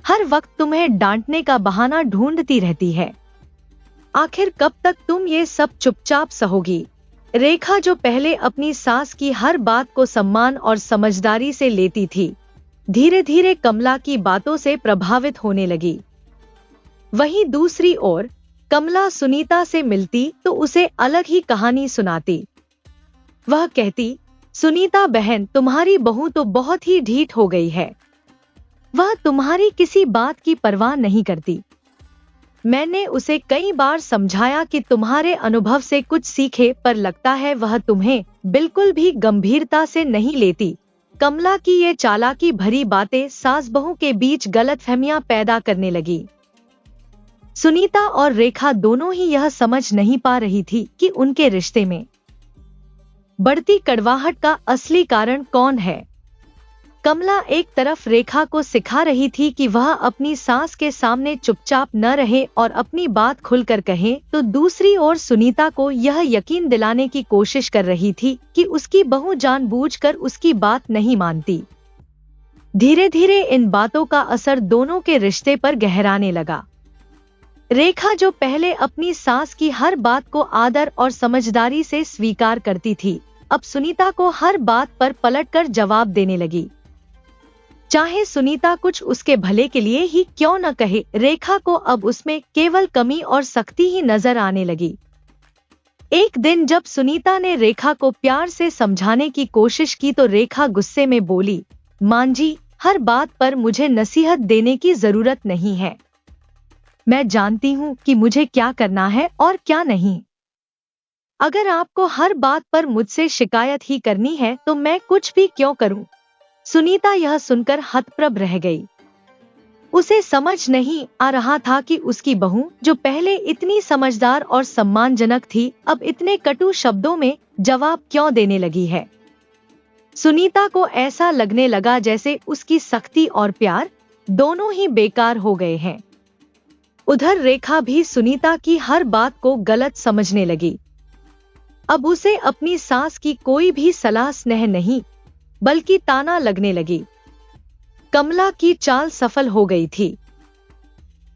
हर वक्त तुम्हें डांटने का बहाना ढूंढती रहती है। आखिर कब तक तुम ये सब चुपचाप सहोगी? रेखा जो पहले अपनी सास की हर बात को सम्मान और समझदारी से लेती थी, धीरे धीरे कमला की बातों से प्रभावित होने लगी। वहीं दूसरी ओर कमला सुनीता से मिलती तो उसे अलग ही कहानी सुनाती। वह कहती, सुनीता बहन तुम्हारी बहू तो बहुत ही ढीठ हो गई है, वह तुम्हारी किसी बात की परवाह नहीं करती। मैंने उसे कई बार समझाया कि तुम्हारे अनुभव से कुछ सीखे, पर लगता है वह तुम्हें बिल्कुल भी गंभीरता से नहीं लेती। कमला की ये चालाकी भरी बातें सास बहू के बीच गलतफहमियां पैदा करने लगी। सुनीता और रेखा दोनों ही यह समझ नहीं पा रही थी कि उनके रिश्ते में बढ़ती कड़वाहट का असली कारण कौन है। कमला एक तरफ रेखा को सिखा रही थी कि वह अपनी सास के सामने चुपचाप न रहे और अपनी बात खुलकर कहे, तो दूसरी ओर सुनीता को यह यकीन दिलाने की कोशिश कर रही थी कि उसकी बहू जानबूझकर उसकी बात नहीं मानती। धीरे धीरे इन बातों का असर दोनों के रिश्ते पर गहराने लगा। रेखा जो पहले अपनी सास की हर बात को आदर और समझदारी से स्वीकार करती थी, अब सुनीता को हर बात पर पलटकर जवाब देने लगी। चाहे सुनीता कुछ उसके भले के लिए ही क्यों न कहे, रेखा को अब उसमें केवल कमी और सख्ती ही नजर आने लगी। एक दिन जब सुनीता ने रेखा को प्यार से समझाने की कोशिश की तो रेखा गुस्से में बोली, मां जी, हर बात पर मुझे नसीहत देने की जरूरत नहीं है। मैं जानती हूँ कि मुझे क्या करना है और क्या नहीं। अगर आपको हर बात पर मुझसे शिकायत ही करनी है तो मैं कुछ भी क्यों करूं? सुनीता यह सुनकर हतप्रभ रह गई। उसे समझ नहीं आ रहा था कि उसकी बहू जो पहले इतनी समझदार और सम्मानजनक थी, अब इतने कटु शब्दों में जवाब क्यों देने लगी है। सुनीता को ऐसा लगने लगा जैसे उसकी सख्ती और प्यार दोनों ही बेकार हो गए हैं। उधर रेखा भी सुनीता की हर बात को गलत समझने लगी। अब उसे अपनी सास की कोई भी सलाह स्नेह नहीं बल्कि ताना लगने लगी। कमला की चाल सफल हो गई थी।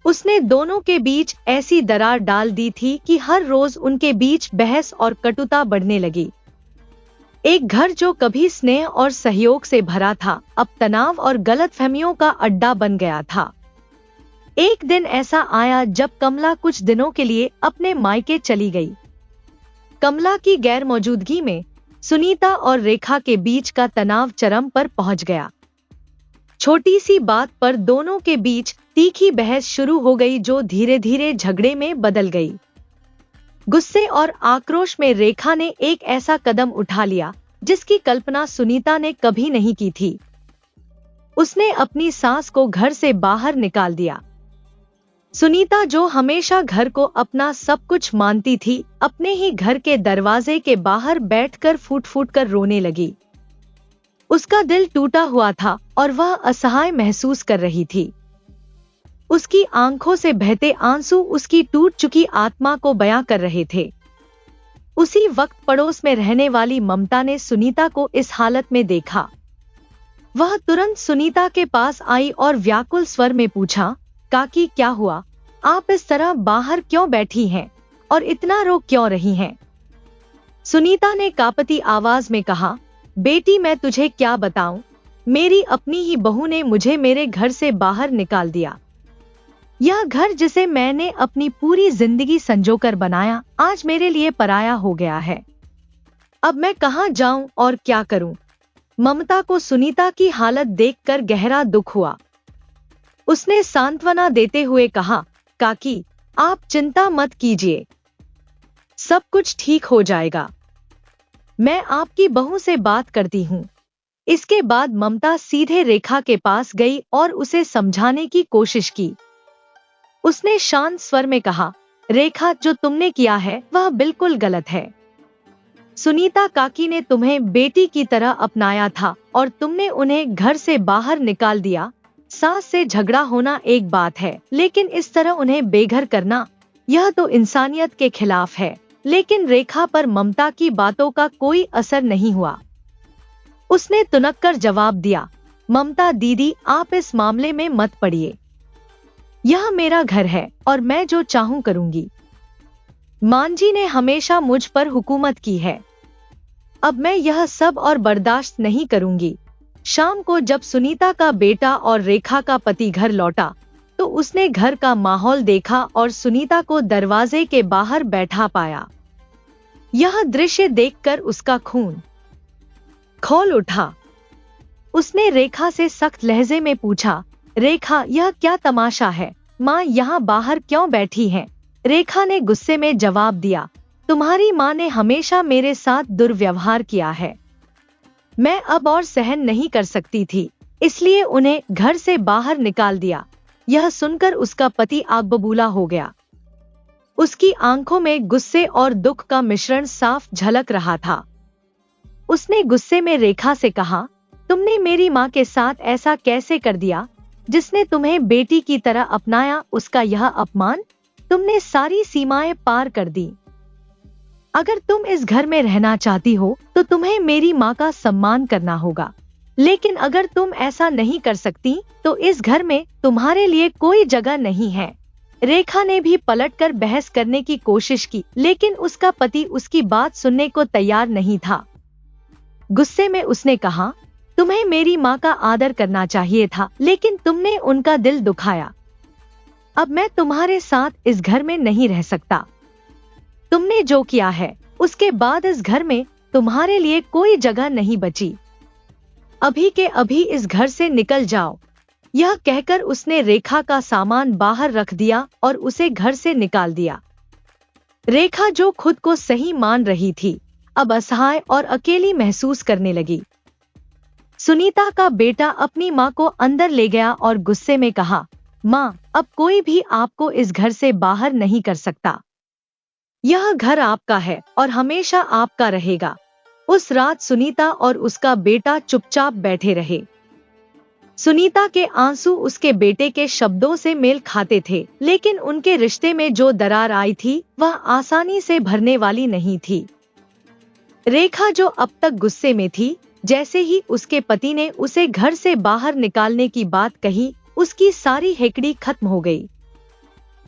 उसने दोनों के बीच ऐसी दरार डाल दी थी कि हर रोज उनके बीच बहस और कटुता बढ़ने लगी। एक घर जो कभी स्नेह और सहयोग से भरा था, अब तनाव और गलतफहमियों का अड्डा बन गया था। एक दिन ऐसा आया जब कमला कुछ दिनों के लिए अपने मायके चली गई। कमला की गैर मौजूदगी में सुनीता और रेखा के बीच का तनाव चरम पर पहुंच गया। छोटी सी बात पर दोनों के बीच तीखी बहस शुरू हो गई, जो धीरे धीरे झगड़े में बदल गई। गुस्से और आक्रोश में रेखा ने एक ऐसा कदम उठा लिया जिसकी कल्पना सुनीता ने कभी नहीं की थी। उसने अपनी सास को घर से बाहर निकाल दिया। सुनीता जो हमेशा घर को अपना सब कुछ मानती थी, अपने ही घर के दरवाजे के बाहर बैठकर फूट फूट कर रोने लगी। उसका दिल टूटा हुआ था और वह असहाय महसूस कर रही थी। उसकी आंखों से बहते आंसू उसकी टूट चुकी आत्मा को बयां कर रहे थे। उसी वक्त पड़ोस में रहने वाली ममता ने सुनीता को इस हालत में देखा। वह तुरंत सुनीता के पास आई और व्याकुल स्वर में पूछा, काकी क्या हुआ? आप इस तरह बाहर क्यों बैठी हैं? और इतना रो क्यों रही हैं? सुनीता ने कांपती आवाज में कहा, बेटी मैं तुझे क्या बताऊं, मेरी अपनी ही बहू ने मुझे मेरे घर से बाहर निकाल दिया। यह घर जिसे मैंने अपनी पूरी जिंदगी संजोकर बनाया आज मेरे लिए पराया हो गया है। अब मैं कहां जाऊं और क्या करूं? ममता को सुनीता की हालत देखकर गहरा दुख हुआ। उसने सांत्वना देते हुए कहा, काकी आप चिंता मत कीजिए, सब कुछ ठीक हो जाएगा। मैं आपकी बहू से बात करती हूँ। इसके बाद ममता सीधे रेखा के पास गई और उसे समझाने की कोशिश की। उसने शांत स्वर में कहा, रेखा जो तुमने किया है वह बिल्कुल गलत है। सुनीता काकी ने तुम्हें बेटी की तरह अपनाया था और तुमने उन्हें घर से बाहर निकाल दिया। सास से झगड़ा होना एक बात है, लेकिन इस तरह उन्हें बेघर करना, यह तो इंसानियत के खिलाफ है। लेकिन रेखा पर ममता की बातों का कोई असर नहीं हुआ। उसने तुनक कर जवाब दिया, ममता दीदी आप इस मामले में मत पड़िए। यह मेरा घर है और मैं जो चाहूं करूंगी। मांझी ने हमेशा मुझ पर हुकूमत की है, अब मैं यह सब और बर्दाश्त नहीं करूंगी। शाम को जब सुनीता का बेटा और रेखा का पति घर लौटा तो उसने घर का माहौल देखा और सुनीता को दरवाजे के बाहर बैठा पाया। यह दृश्य देखकर उसका खून खौल उठा। उसने रेखा से सख्त लहजे में पूछा, रेखा यह क्या तमाशा है? माँ यहाँ बाहर क्यों बैठी हैं? रेखा ने गुस्से में जवाब दिया, तुम्हारी माँ ने हमेशा मेरे साथ दुर्व्यवहार किया है। मैं अब और सहन नहीं कर सकती थी, इसलिए उन्हें घर से बाहर निकाल दिया। यह सुनकर उसका पति आग बबूला हो गया। उसकी आंखों में गुस्से और दुख का मिश्रण साफ झलक रहा था। उसने गुस्से में रेखा से कहा, तुमने मेरी माँ के साथ ऐसा कैसे कर दिया? जिसने तुम्हें बेटी की तरह अपनाया उसका यह अपमान? तुमने सारी सीमाएं पार कर दी। अगर तुम इस घर में रहना चाहती हो तो तुम्हें मेरी माँ का सम्मान करना होगा, लेकिन अगर तुम ऐसा नहीं कर सकती तो इस घर में तुम्हारे लिए कोई जगह नहीं है। रेखा ने भी पलटकर बहस करने की कोशिश की, लेकिन उसका पति उसकी बात सुनने को तैयार नहीं था। गुस्से में उसने कहा, तुम्हें मेरी माँ का आदर करना चाहिए था, लेकिन तुमने उनका दिल दुखाया। अब मैं तुम्हारे साथ इस घर में नहीं रह सकता। तुमने जो किया है उसके बाद इस घर में तुम्हारे लिए कोई जगह नहीं बची। अभी के अभी इस घर से निकल जाओ। यह कहकर उसने रेखा का सामान बाहर रख दिया और उसे घर से निकाल दिया। रेखा जो खुद को सही मान रही थी, अब असहाय और अकेली महसूस करने लगी। सुनीता का बेटा अपनी माँ को अंदर ले गया और गुस्से में कहा, माँ अब कोई भी आपको इस घर से बाहर नहीं कर सकता। यह घर आपका है और हमेशा आपका रहेगा। उस रात सुनीता और उसका बेटा चुपचाप बैठे रहे। सुनीता के आंसू उसके बेटे के शब्दों से मेल खाते थे, लेकिन उनके रिश्ते में जो दरार आई थी वह आसानी से भरने वाली नहीं थी। रेखा जो अब तक गुस्से में थी, जैसे ही उसके पति ने उसे घर से बाहर निकालने की बात कही, उसकी सारी हेकड़ी खत्म हो गई।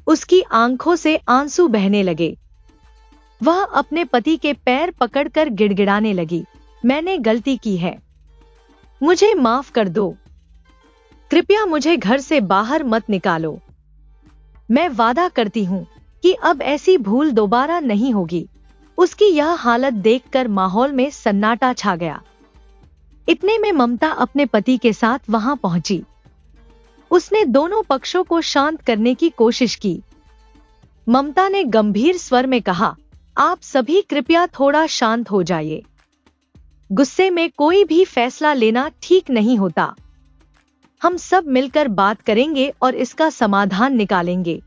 उसकी आंखों से आंसू बहने लगे। वह अपने पति के पैर पकड़कर गिड़गिड़ाने लगी, मैंने गलती की है, मुझे माफ कर दो। कृपया मुझे घर से बाहर मत निकालो। मैं वादा करती हूँ कि अब ऐसी भूल दोबारा नहीं होगी। उसकी यह हालत देखकर माहौल में सन्नाटा छा गया। इतने में ममता अपने पति के साथ वहां पहुंची। उसने दोनों पक्षों को शांत करने की कोशिश की। ममता ने गंभीर स्वर में कहा, आप सभी कृपया थोड़ा शांत हो जाइए। गुस्से में कोई भी फैसला लेना ठीक नहीं होता। हम सब मिलकर बात करेंगे और इसका समाधान निकालेंगे।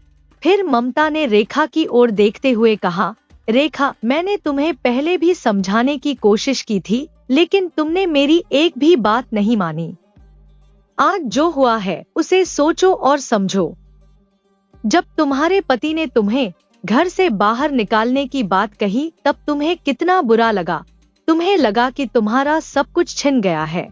फिर ममता ने रेखा की ओर देखते हुए कहा, रेखा मैंने तुम्हें पहले भी समझाने की कोशिश की थी, लेकिन तुमने मेरी एक भी बात नहीं मानी। आज जो हुआ है उसे सोचो और समझो। जब तुम्हारे पति ने तुम्हें घर से बाहर निकालने की बात कही तब तुम्हें कितना बुरा लगा। तुम्हें लगा कि तुम्हारा सब कुछ छिन गया है।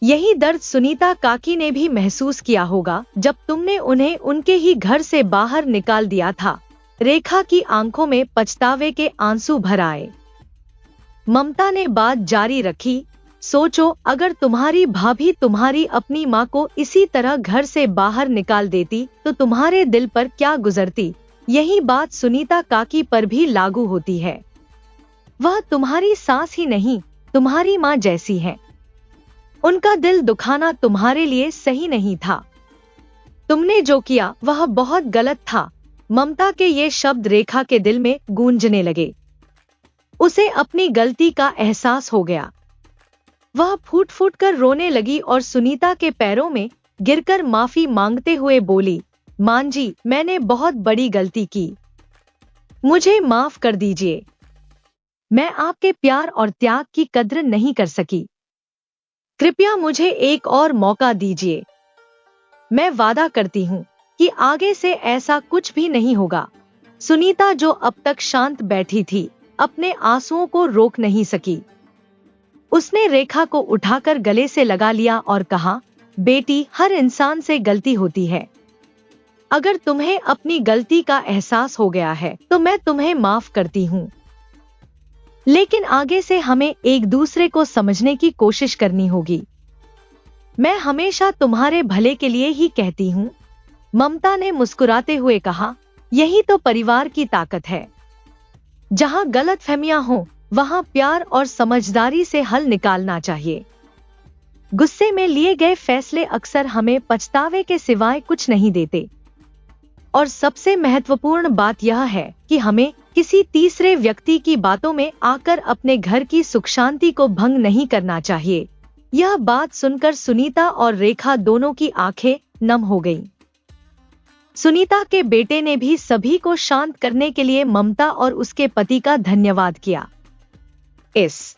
यही दर्द सुनीता काकी ने भी महसूस किया होगा जब तुमने उन्हें उनके ही घर से बाहर निकाल दिया था। रेखा की आंखों में पछतावे के आंसू भर आए। ममता ने बात जारी रखी, सोचो अगर तुम्हारी भाभी तुम्हारी अपनी माँ को इसी तरह घर से बाहर निकाल देती तो तुम्हारे दिल पर क्या गुजरती। यही बात सुनीता काकी पर भी लागू होती है। वह तुम्हारी सास ही नहीं, तुम्हारी माँ जैसी है। उनका दिल दुखाना तुम्हारे लिए सही नहीं था। तुमने जो किया वह बहुत गलत था। ममता के ये शब्द रेखा के दिल में गूंजने लगे। उसे अपनी गलती का एहसास हो गया। वह फूट फूट कर रोने लगी और सुनीता के पैरों में गिरकर माफी मांगते हुए बोली, मां जी, मैंने बहुत बड़ी गलती की, मुझे माफ कर दीजिए। मैं आपके प्यार और त्याग की कद्र नहीं कर सकी। कृपया मुझे एक और मौका दीजिए। मैं वादा करती हूँ कि आगे से ऐसा कुछ भी नहीं होगा। सुनीता, जो अब तक शांत बैठी थी, अपने आंसुओं को रोक नहीं सकी। उसने रेखा को उठाकर गले से लगा लिया और कहा, बेटी, हर इंसान से गलती होती है। अगर तुम्हें अपनी गलती का एहसास हो गया है तो मैं तुम्हें माफ करती हूँ, लेकिन आगे से हमें एक दूसरे को समझने की कोशिश करनी होगी। मैं हमेशा तुम्हारे भले के लिए ही कहती हूँ। ममता ने मुस्कुराते हुए कहा, यही तो परिवार की ताकत है। जहाँ गलतफहमियां हो वहां प्यार और समझदारी से हल निकालना चाहिए। गुस्से में लिए गए फैसले अक्सर हमें पछतावे के सिवाय कुछ नहीं देते। और सबसे महत्वपूर्ण बात यह है कि हमें किसी तीसरे व्यक्ति की बातों में आकर अपने घर की सुख शांति को भंग नहीं करना चाहिए। यह बात सुनकर सुनीता और रेखा दोनों की आंखें नम हो गईं। सुनीता के बेटे ने भी सभी को शांत करने के लिए ममता और उसके पति का धन्यवाद किया। इस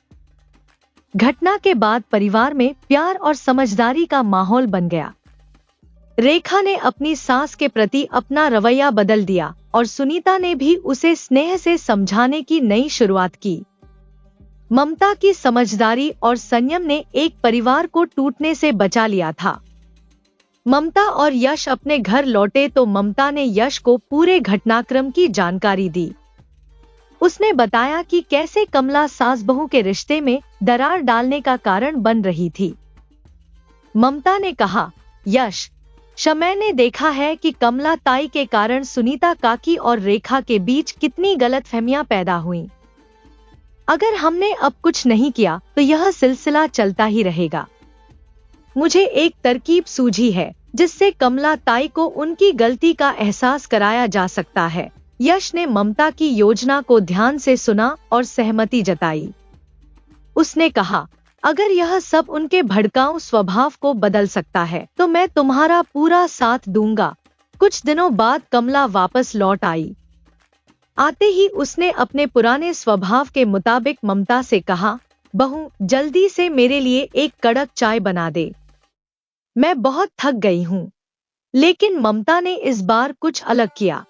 घटना के बाद परिवार में प्यार और समझदारी का माहौल बन गया। रेखा ने अपनी सास के प्रति अपना रवैया बदल दिया और सुनीता ने भी उसे स्नेह से समझाने की नई शुरुआत की। ममता की समझदारी और संयम ने एक परिवार को टूटने से बचा लिया था। ममता और यश अपने घर लौटे तो ममता ने यश को पूरे घटनाक्रम की जानकारी दी। उसने बताया कि कैसे कमला सास बहू के रिश्ते में दरार डालने का कारण बन रही थी। ममता ने कहा, यश, मैंने देखा है कि कमला ताई के कारण सुनीता काकी और रेखा के बीच कितनी गलतफहमियां पैदा हुईं। अगर हमने अब कुछ नहीं किया तो यह सिलसिला चलता ही रहेगा। मुझे एक तरकीब सूझी है जिससे कमला ताई को उनकी गलती का एहसास कराया जा सकता है। यश ने ममता की योजना को ध्यान से सुना और सहमति जताई। उसने कहा, अगर यह सब उनके भड़काऊ स्वभाव को बदल सकता है तो मैं तुम्हारा पूरा साथ दूंगा। कुछ दिनों बाद कमला वापस लौट आई। आते ही उसने अपने पुराने स्वभाव के मुताबिक ममता से कहा, बहू, जल्दी से मेरे लिए एक कड़क चाय बना दे, मैं बहुत थक गई हूँ। लेकिन ममता ने इस बार कुछ अलग किया।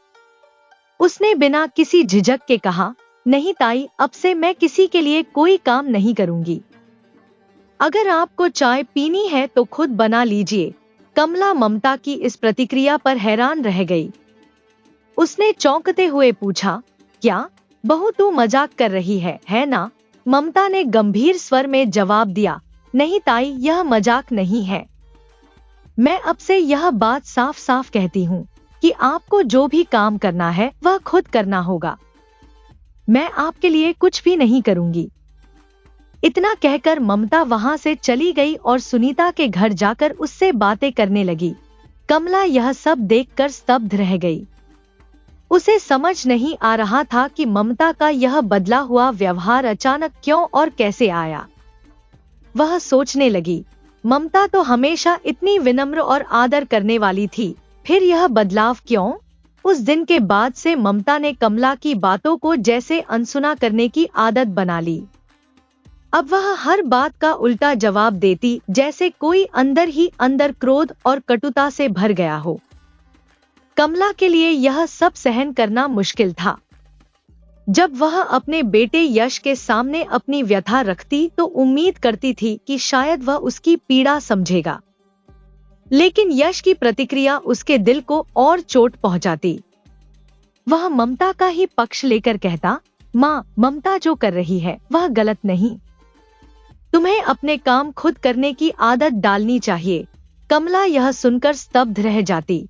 उसने बिना किसी झिझक के कहा, नहीं ताई, अब से मैं किसी के लिए कोई काम नहीं करूंगी। अगर आपको चाय पीनी है तो खुद बना लीजिए। कमला ममता की इस प्रतिक्रिया पर हैरान रह गई। उसने चौंकते हुए पूछा, क्या बहू, तू मजाक कर रही है ना? ममता ने गंभीर स्वर में जवाब दिया, नहीं ताई, यह मजाक नहीं है। मैं अब से यह बात साफ साफ कहती हूँ कि आपको जो भी काम करना है वह खुद करना होगा। मैं आपके लिए कुछ भी नहीं करूंगी। इतना कहकर ममता वहां से चली गई और सुनीता के घर जाकर उससे बातें करने लगी। कमला यह सब देखकर स्तब्ध रह गई। उसे समझ नहीं आ रहा था कि ममता का यह बदला हुआ व्यवहार अचानक क्यों और कैसे आया। वह सोचने लगी, ममता तो हमेशा इतनी विनम्र और आदर करने वाली थी, फिर यह बदलाव क्यों? उस दिन के बाद से ममता ने कमला की बातों को जैसे अनसुना करने की आदत बना ली। अब वह हर बात का उल्टा जवाब देती, जैसे कोई अंदर ही अंदर क्रोध और कटुता से भर गया हो। कमला के लिए यह सब सहन करना मुश्किल था। जब वह अपने बेटे यश के सामने अपनी व्यथा रखती तो उम्मीद करती थी कि शायद वह उसकी पीड़ा समझेगा, लेकिन यश की प्रतिक्रिया उसके दिल को और चोट पहुंचाती। वह ममता का ही पक्ष लेकर कहता, माँ, ममता जो कर रही है वह गलत नहीं। तुम्हें अपने काम खुद करने की आदत डालनी चाहिए। कमला यह सुनकर स्तब्ध रह जाती।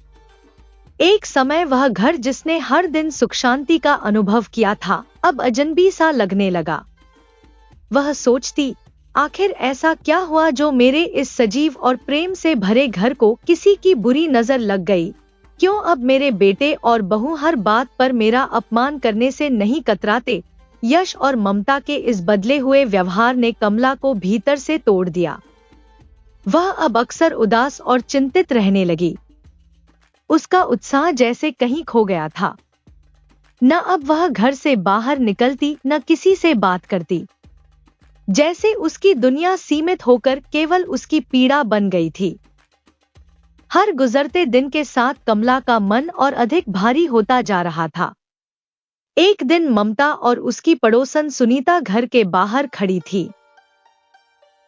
एक समय वह घर जिसने हर दिन सुख शांति का अनुभव किया था, अब अजनबी सा लगने लगा। वह सोचती, आखिर ऐसा क्या हुआ जो मेरे इस सजीव और प्रेम से भरे घर को किसी की बुरी नजर लग गई? क्यों अब मेरे बेटे और बहू हर बात पर मेरा अपमान करने से नहीं कतराते? यश और ममता के इस बदले हुए व्यवहार ने कमला को भीतर से तोड़ दिया। वह अब अक्सर उदास और चिंतित रहने लगी। उसका उत्साह जैसे कहीं खो गया था। न अब वह घर से बाहर निकलती, न किसी से बात करती। जैसे उसकी दुनिया सीमित होकर केवल उसकी पीड़ा बन गई थी। हर गुजरते दिन के साथ कमला का मन और अधिक भारी होता जा रहा था। एक दिन ममता और उसकी पड़ोसन सुनीता घर के बाहर खड़ी थी।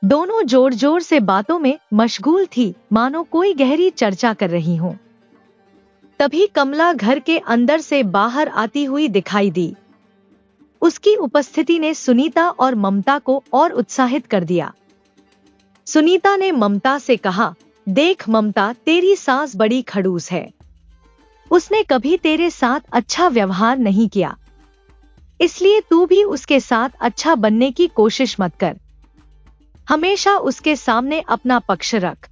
दोनों जोर जोर से बातों में मशगूल थी, मानो कोई गहरी चर्चा कर रही हो। तभी कमला घर के अंदर से बाहर आती हुई दिखाई दी। उसकी उपस्थिति ने सुनीता और ममता को और उत्साहित कर दिया। सुनीता ने ममता से कहा, देख ममता, तेरी सास बड़ी खड़ूस है। उसने कभी तेरे साथ अच्छा व्यवहार नहीं किया, इसलिए तू भी उसके साथ अच्छा बनने की कोशिश मत कर। हमेशा उसके सामने अपना पक्ष रख।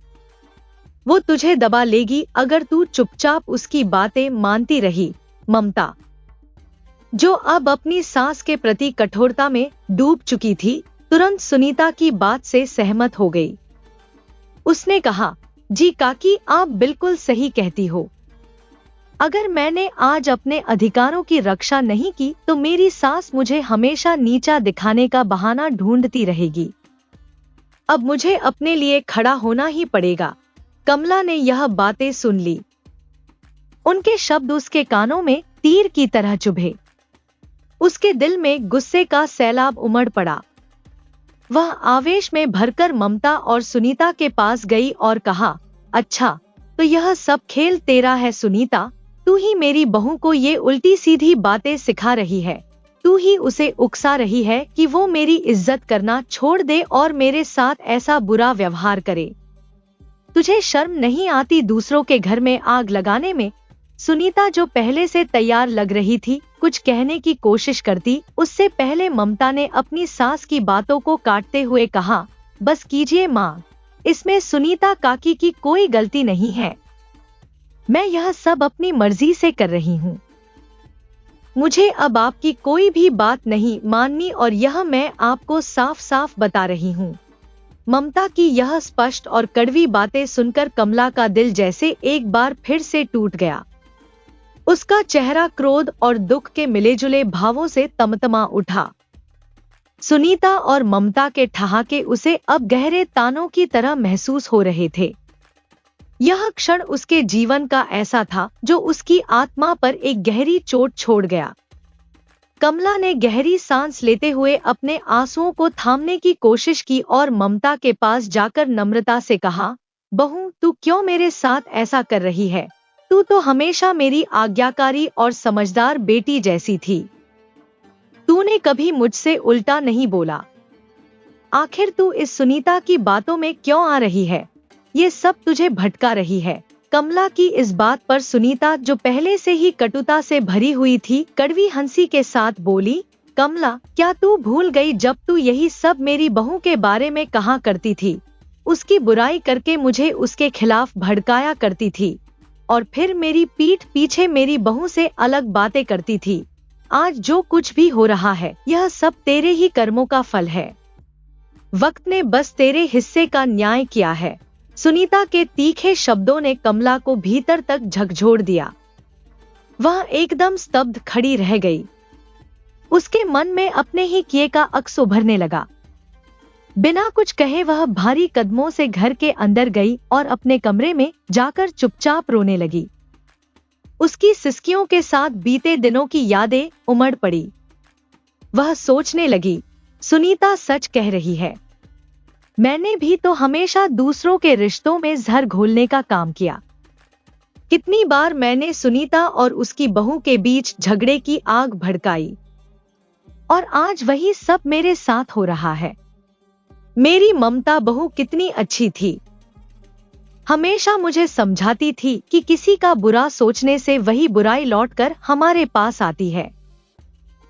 वो तुझे दबा लेगी अगर तू चुपचाप उसकी बातें मानती रही। ममता, जो अब अपनी सास के प्रति कठोरता में डूब चुकी थी, तुरंत सुनीता की बात से सहमत हो गई। उसने कहा, जी काकी, आप बिल्कुल सही कहती हो। अगर मैंने आज अपने अधिकारों की रक्षा नहीं की तो मेरी सास मुझे हमेशा नीचा दिखाने का बहाना ढूंढती रहेगी। अब मुझे अपने लिए खड़ा होना ही पड़ेगा। कमला ने यह बातें सुन ली। उनके शब्द उसके कानों में तीर की तरह चुभे। उसके दिल में गुस्से का सैलाब उमड़ पड़ा। वह आवेश में भरकर ममता और सुनीता के पास गई और कहा, अच्छा, तो यह सब खेल तेरा है सुनीता? तू ही मेरी बहू को ये उल्टी सीधी बातें सिखा रही है। तू ही उसे उकसा रही है कि वो मेरी इज्जत करना छोड़ दे और मेरे साथ ऐसा बुरा व्यवहार करे। तुझे शर्म नहीं आती दूसरों के घर में आग लगाने में? सुनीता, जो पहले से तैयार लग रही थी, कुछ कहने की कोशिश करती, उससे पहले ममता ने अपनी सास की बातों को काटते हुए कहा, बस कीजिए माँ, इसमें सुनीता काकी की कोई गलती नहीं है। मैं यह सब अपनी मर्जी से कर रही हूँ। मुझे अब आपकी कोई भी बात नहीं माननी और यह मैं आपको साफ साफ बता रही हूँ। ममता की यह स्पष्ट और कड़वी बातें सुनकर कमला का दिल जैसे एक बार फिर से टूट गया। उसका चेहरा क्रोध और दुख के मिलेजुले भावों से तमतमा उठा। सुनीता और ममता के ठहाके उसे अब गहरे तानों की तरह महसूस हो रहे थे। यह क्षण उसके जीवन का ऐसा था जो उसकी आत्मा पर एक गहरी चोट छोड़ गया। कमला ने गहरी सांस लेते हुए अपने आंसुओं को थामने की कोशिश की और ममता के पास जाकर नम्रता से कहा, बहू, तू क्यों मेरे साथ ऐसा कर रही है? तू तो हमेशा मेरी आज्ञाकारी और समझदार बेटी जैसी थी। तूने कभी मुझसे उल्टा नहीं बोला। आखिर तू इस सुनीता की बातों में क्यों आ रही है? ये सब तुझे भटका रही है। कमला की इस बात पर सुनीता, जो पहले से ही कटुता से भरी हुई थी, कड़वी हंसी के साथ बोली, कमला, क्या तू भूल गई जब तू यही सब मेरी बहू के बारे में कहा करती थी? उसकी बुराई करके मुझे उसके खिलाफ भड़काया करती थी और फिर मेरी पीठ पीछे मेरी बहू से अलग बातें करती थी। आज जो कुछ भी हो रहा है, यह सब तेरे ही कर्मों का फल है। वक्त ने बस तेरे हिस्से का न्याय किया है। सुनीता के तीखे शब्दों ने कमला को भीतर तक झकझोर दिया। वह एकदम स्तब्ध खड़ी रह गई। उसके मन में अपने ही किए का अक्स उभरने लगा। बिना कुछ कहे वह भारी कदमों से घर के अंदर गई और अपने कमरे में जाकर चुपचाप रोने लगी। उसकी सिसकियों के साथ बीते दिनों की यादें उमड़ पड़ी। वह सोचने लगी, सुनीता सच कह रही है। मैंने भी तो हमेशा दूसरों के रिश्तों में जहर घोलने का काम किया। कितनी बार मैंने सुनीता और उसकी बहू के बीच झगड़े की आग भड़काई, और आज वही सब मेरे साथ हो रहा है। मेरी ममता बहू कितनी अच्छी थी, हमेशा मुझे समझाती थी कि किसी का बुरा सोचने से वही बुराई लौटकर हमारे पास आती है,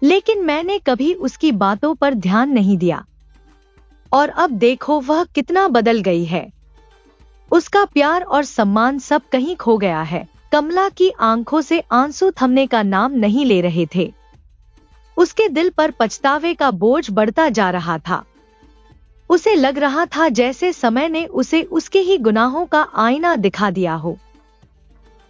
लेकिन मैंने कभी उसकी बातों पर ध्यान नहीं दिया। और अब देखो वह कितना बदल गई है। उसका प्यार और सम्मान सब कहीं खो गया है। कमला की आंखों से आंसू थमने का नाम नहीं ले रहे थे। उसके दिल पर पछतावे का बोझ बढ़ता जा रहा था। उसे लग रहा था जैसे समय ने उसे उसके ही गुनाहों का आईना दिखा दिया हो।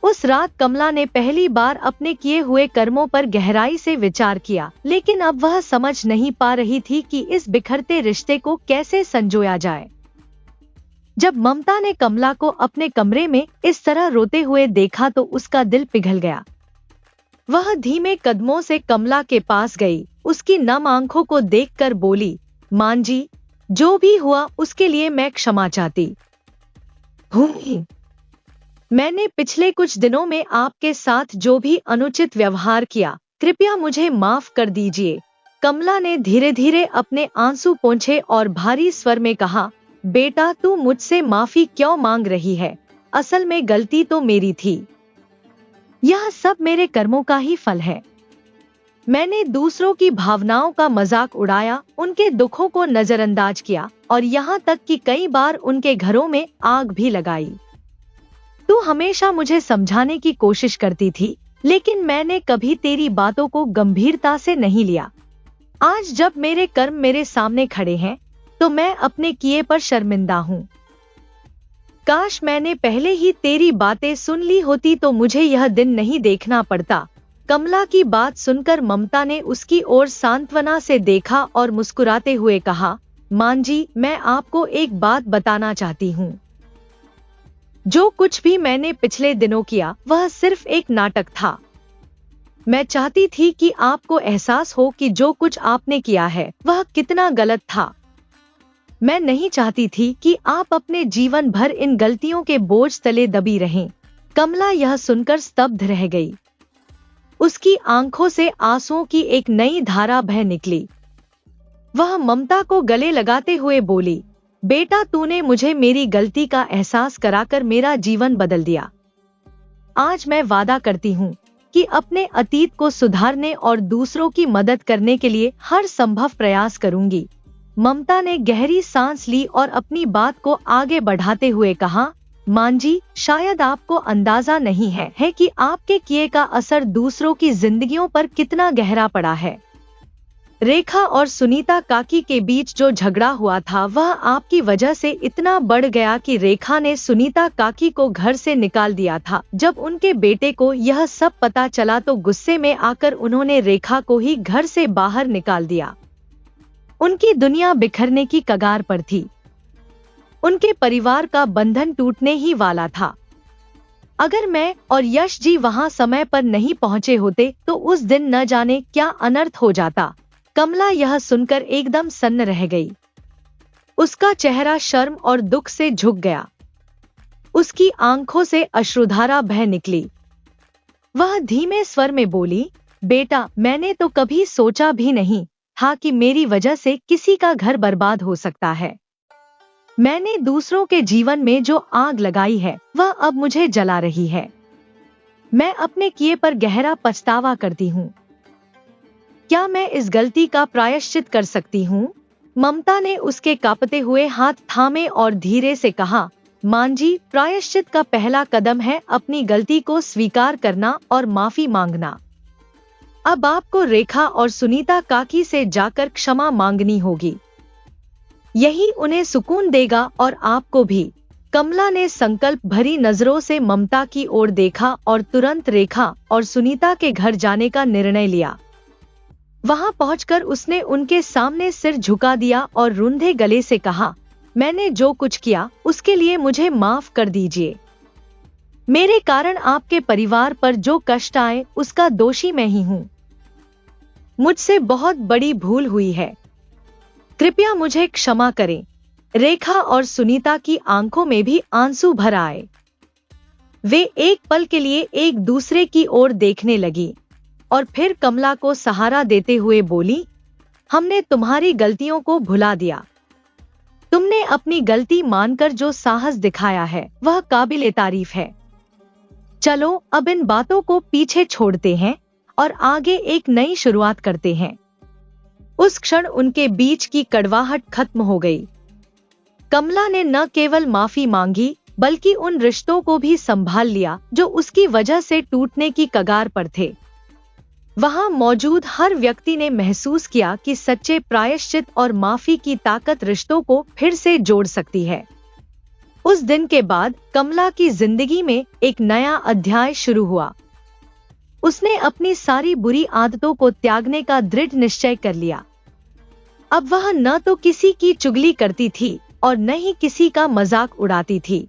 उस रात कमला ने पहली बार अपने किए हुए कर्मों पर गहराई से विचार किया, लेकिन अब वह समझ नहीं पा रही थी कि इस बिखरते रिश्ते को कैसे संजोया जाए। जब ममता ने कमला को अपने कमरे में इस तरह रोते हुए देखा तो उसका दिल पिघल गया। वह धीमे कदमों से कमला के पास गई, उसकी नम आंखों को देखकर बोली, मां जी, जो भी हुआ उसके लिए मैं क्षमा चाहती हूँ। मैंने पिछले कुछ दिनों में आपके साथ जो भी अनुचित व्यवहार किया, कृपया मुझे माफ कर दीजिए। कमला ने धीरे धीरे अपने आंसू पोंछे और भारी स्वर में कहा, बेटा तू मुझसे माफी क्यों मांग रही है? असल में गलती तो मेरी थी। यह सब मेरे कर्मों का ही फल है। मैंने दूसरों की भावनाओं का मजाक उड़ाया, उनके दुखों को नजरअंदाज किया और यहाँ तक कि कई बार उनके घरों में आग भी लगाई। तू हमेशा मुझे समझाने की कोशिश करती थी, लेकिन मैंने कभी तेरी बातों को गंभीरता से नहीं लिया। आज जब मेरे कर्म मेरे सामने खड़े हैं, तो मैं अपने किए पर शर्मिंदा हूँ। काश मैंने पहले ही तेरी बातें सुन ली होती तो मुझे यह दिन नहीं देखना पड़ता। कमला की बात सुनकर ममता ने उसकी ओर सांत्वना से देखा और मुस्कुराते हुए कहा, मां जी, मैं आपको एक बात बताना चाहती हूँ। जो कुछ भी मैंने पिछले दिनों किया वह सिर्फ एक नाटक था। मैं चाहती थी कि आपको एहसास हो कि जो कुछ आपने किया है वह कितना गलत था। मैं नहीं चाहती थी कि आप अपने जीवन भर इन गलतियों के बोझ तले दबी रहें। कमला यह सुनकर स्तब्ध रह गई। उसकी आंखों से आंसुओं की एक नई धारा बह निकली। वह ममता को गले लगाते हुए बोली, बेटा तूने मुझे मेरी गलती का एहसास कराकर मेरा जीवन बदल दिया। आज मैं वादा करती हूँ कि अपने अतीत को सुधारने और दूसरों की मदद करने के लिए हर संभव प्रयास करूंगी। ममता ने गहरी सांस ली और अपनी बात को आगे बढ़ाते हुए कहा, मां जी, शायद आपको अंदाजा नहीं है कि आपके किए का असर दूसरों की जिंदगियों पर कितना गहरा पड़ा है। रेखा और सुनीता काकी के बीच जो झगड़ा हुआ था वह आपकी वजह से इतना बढ़ गया कि रेखा ने सुनीता काकी को घर से निकाल दिया था। जब उनके बेटे को यह सब पता चला तो गुस्से में आकर उन्होंने रेखा को ही घर से बाहर निकाल दिया। उनकी दुनिया बिखरने की कगार पर थी। उनके परिवार का बंधन टूटने ही वाला था। अगर मैं और यश जी वहां समय पर नहीं पहुंचे होते तो उस दिन न जाने क्या अनर्थ हो जाता। कमला यह सुनकर एकदम सन्न रह गई। उसका चेहरा शर्म और दुख से झुक गया। उसकी आंखों से अश्रुधारा बह निकली। वह धीमे स्वर में बोली, बेटा, मैंने तो कभी सोचा भी नहीं था कि मेरी वजह से किसी का घर बर्बाद हो सकता है। मैंने दूसरों के जीवन में जो आग लगाई है वह अब मुझे जला रही है। मैं अपने किए पर गहरा पछतावा करती हूँ। क्या मैं इस गलती का प्रायश्चित कर सकती हूँ? ममता ने उसके कांपते हुए हाथ थामे और धीरे से कहा, मां जी, प्रायश्चित का पहला कदम है अपनी गलती को स्वीकार करना और माफी मांगना। अब आपको रेखा और सुनीता काकी से जाकर क्षमा मांगनी होगी। यही उन्हें सुकून देगा और आपको भी। कमला ने संकल्प भरी नजरों से ममता की ओर देखा और तुरंत रेखा और सुनीता के घर जाने का निर्णय लिया। वहां पहुंचकर उसने उनके सामने सिर झुका दिया और रुंधे गले से कहा, मैंने जो कुछ किया उसके लिए मुझे माफ कर दीजिए। मेरे कारण आपके परिवार पर जो कष्ट आए उसका दोषी मैं ही हूँ। मुझसे बहुत बड़ी भूल हुई है। कृपया मुझे क्षमा करें। रेखा और सुनीता की आंखों में भी आंसू भर आए। वे एक पल के लिए एक दूसरे की ओर देखने लगी और फिर कमला को सहारा देते हुए बोली, हमने तुम्हारी गलतियों को भुला दिया। तुमने अपनी गलती मानकर जो साहस दिखाया है वह काबिले तारीफ है। चलो अब इन बातों को पीछे छोड़ते हैं और आगे एक नई शुरुआत करते हैं। उस क्षण उनके बीच की कड़वाहट खत्म हो गई। कमला ने न केवल माफी मांगी बल्कि उन रिश्तों को भी संभाल लिया जो उसकी वजह से टूटने की कगार पर थे। वहां मौजूद हर व्यक्ति ने महसूस किया कि सच्चे प्रायश्चित और माफी की ताकत रिश्तों को फिर से जोड़ सकती है। उस दिन के बाद कमला की जिंदगी में एक नया अध्याय शुरू हुआ। उसने अपनी सारी बुरी आदतों को त्यागने का दृढ़ निश्चय कर लिया। अब वह न तो किसी की चुगली करती थी और न ही किसी का मजाक उड़ाती थी।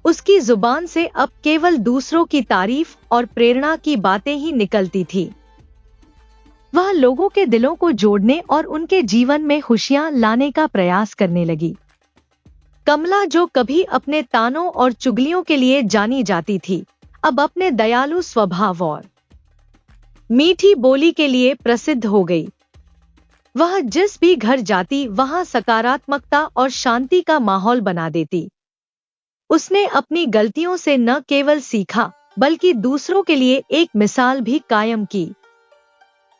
उसकी जुबान से अब केवल दूसरों की तारीफ और प्रेरणा की बातें ही निकलती थी। वह लोगों के दिलों को जोड़ने और उनके जीवन में खुशियां लाने का प्रयास करने लगी। कमला, जो कभी अपने तानों और चुगलियों के लिए जानी जाती थी, अब अपने दयालु स्वभाव और मीठी बोली के लिए प्रसिद्ध हो गई। वह जिस भी घर जाती वहां सकारात्मकता और शांति का माहौल बना देती। उसने अपनी गलतियों से न केवल सीखा बल्कि दूसरों के लिए एक मिसाल भी कायम की।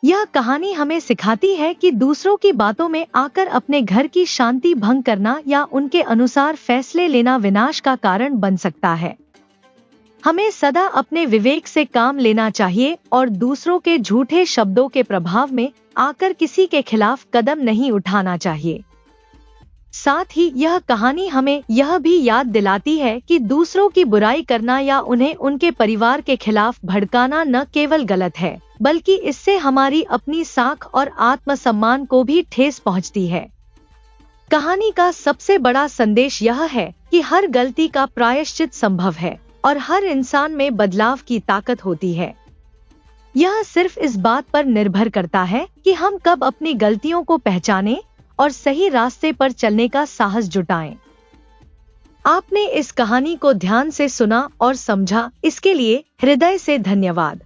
यह कहानी हमें सिखाती है कि दूसरों की बातों में आकर अपने घर की शांति भंग करना या उनके अनुसार फैसले लेना विनाश का कारण बन सकता है। हमें सदा अपने विवेक से काम लेना चाहिए और दूसरों के झूठे शब्दों के प्रभाव में आकर किसी के खिलाफ कदम नहीं उठाना चाहिए। साथ ही यह कहानी हमें यह भी याद दिलाती है कि दूसरों की बुराई करना या उन्हें उनके परिवार के खिलाफ भड़काना न केवल गलत है बल्कि इससे हमारी अपनी साख और आत्मसम्मान को भी ठेस पहुंचती है। कहानी का सबसे बड़ा संदेश यह है कि हर गलती का प्रायश्चित संभव है और हर इंसान में बदलाव की ताकत होती है। यह सिर्फ इस बात पर निर्भर करता है कि हम कब अपनी गलतियों को पहचानें और सही रास्ते पर चलने का साहस जुटाएं। आपने इस कहानी को ध्यान से सुना और समझा, इसके लिए हृदय से धन्यवाद।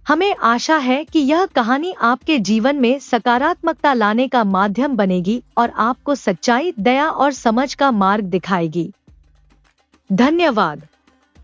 हमें आशा है कि यह कहानी आपके जीवन में सकारात्मकता लाने का माध्यम बनेगी और आपको सच्चाई, दया और समझ का मार्ग दिखाएगी। धन्यवाद।